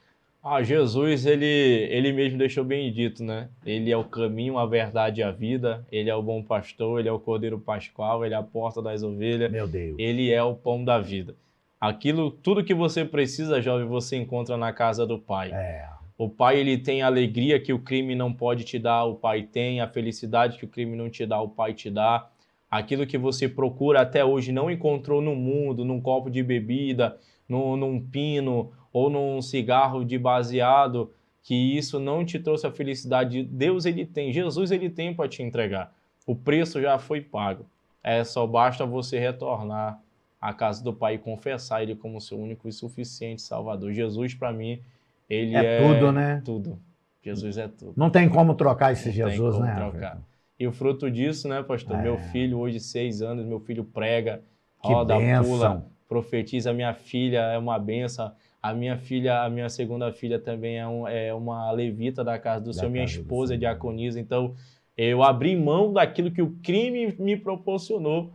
[SPEAKER 2] Jesus, ele mesmo deixou bem dito, né? Ele é o caminho, a verdade e a vida. Ele é o bom pastor, ele é o cordeiro pascual, ele é a porta das ovelhas.
[SPEAKER 1] Meu Deus.
[SPEAKER 2] Ele é o pão da vida. Tudo que você precisa, jovem, você encontra na casa do Pai. O Pai, ele tem a alegria que o crime não pode te dar, o Pai tem. A felicidade que o crime não te dá, o Pai te dá. Aquilo que você procura até hoje não encontrou no mundo, num copo de bebida, num pino ou num cigarro de baseado, que isso não te trouxe a felicidade. Deus, ele tem. Jesus, ele tem para te entregar. O preço já foi pago. Só basta você retornar à casa do Pai e confessar ele como seu único e suficiente Salvador. Jesus, para mim, ele é
[SPEAKER 1] tudo, né?
[SPEAKER 2] Tudo. Jesus é tudo.
[SPEAKER 1] Não tem como trocar esse Jesus, né?
[SPEAKER 2] Trocar. E o fruto disso, né, pastor? Meu filho, hoje 6 anos, meu filho prega,
[SPEAKER 1] roda, pula,
[SPEAKER 2] profetiza. Minha filha é uma benção. A minha segunda filha também é uma levita da casa do Senhor. Minha esposa é diaconisa. Então, eu abri mão daquilo que o crime me proporcionou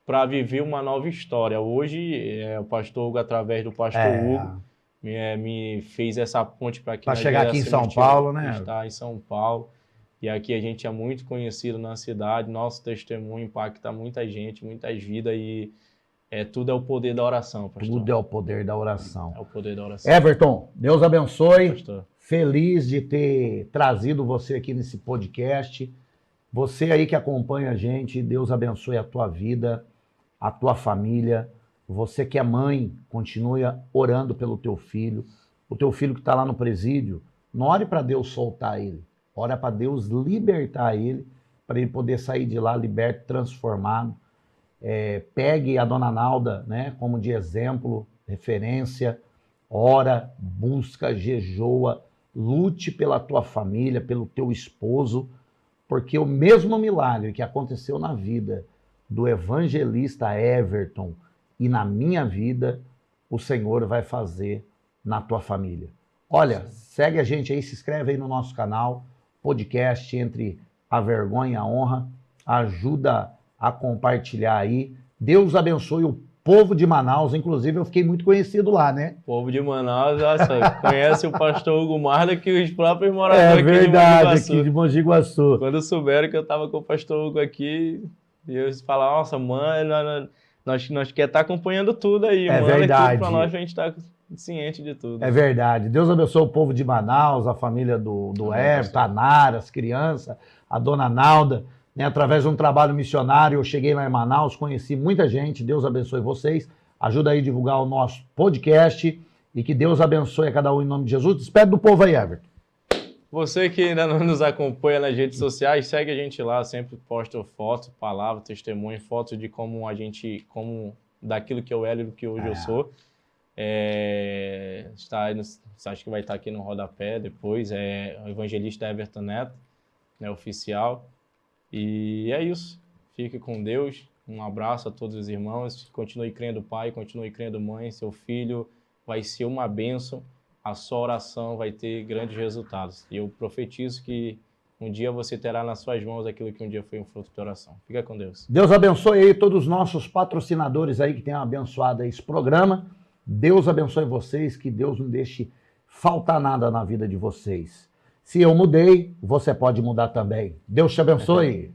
[SPEAKER 2] para viver uma nova história. Hoje, o pastor Hugo, através do pastor Hugo, me fez essa ponte para
[SPEAKER 1] chegar aqui em São Paulo, né?
[SPEAKER 2] Está em São Paulo. E aqui a gente é muito conhecido na cidade. Nosso testemunho impacta muita gente, muitas vidas. E tudo é o poder da oração, pastor.
[SPEAKER 1] Tudo é o poder da oração.
[SPEAKER 2] É o poder da oração.
[SPEAKER 1] Everton, Deus abençoe.
[SPEAKER 2] Pastor.
[SPEAKER 1] Feliz de ter trazido você aqui nesse podcast. Você aí que acompanha a gente, Deus abençoe a tua vida, a tua família. Você que é mãe, continue orando pelo teu filho. O teu filho que está lá no presídio, não ore para Deus soltar ele. Ora para Deus libertar ele, para ele poder sair de lá liberto, transformado. Pegue a dona Nalda, né, como de exemplo, referência. Ora, busca, jejua, lute pela tua família, pelo teu esposo, porque o mesmo milagre que aconteceu na vida do evangelista Everton e na minha vida, o Senhor vai fazer na tua família. Olha, segue a gente aí, se inscreve aí no nosso canal, podcast Entre a Vergonha e a Honra, ajuda a compartilhar aí. Deus abençoe o povo de Manaus, inclusive eu fiquei muito conhecido lá, né?
[SPEAKER 2] O povo de Manaus, nossa, conhece o pastor Hugo mais do que os próprios moradores
[SPEAKER 1] aqui de Mogi Guaçu.
[SPEAKER 2] Quando souberam que eu estava com o pastor Hugo aqui, eles falaram, nossa, mãe, nós quer estar acompanhando tudo aí,
[SPEAKER 1] manda verdade.
[SPEAKER 2] Tudo para nós, a gente está ciente de tudo.
[SPEAKER 1] É verdade. Deus abençoe o povo de Manaus, a família do Everton, a Nara, as crianças, a dona Nalda. Né, através de um trabalho missionário, eu cheguei lá em Manaus, conheci muita gente, Deus abençoe vocês, ajuda aí a divulgar o nosso podcast e que Deus abençoe a cada um em nome de Jesus. Despede do povo aí, Everton.
[SPEAKER 2] Você que ainda não nos acompanha nas redes sociais, segue a gente lá, sempre posto foto, palavra, testemunho, foto de como daquilo que eu era e do que hoje eu sou. Acho que vai estar aqui no rodapé depois, o evangelista Everton Neto, né, oficial. E é isso. Fique com Deus. Um abraço a todos os irmãos. Continue crendo pai, continue crendo mãe. Seu filho vai ser uma bênção. A sua oração vai ter grandes resultados. E eu profetizo que um dia você terá nas suas mãos aquilo que um dia foi um fruto de oração. Fica com Deus.
[SPEAKER 1] Deus abençoe aí todos os nossos patrocinadores aí que tenham abençoado esse programa. Deus abençoe vocês, que Deus não deixe faltar nada na vida de vocês. Se eu mudei, você pode mudar também. Deus te abençoe.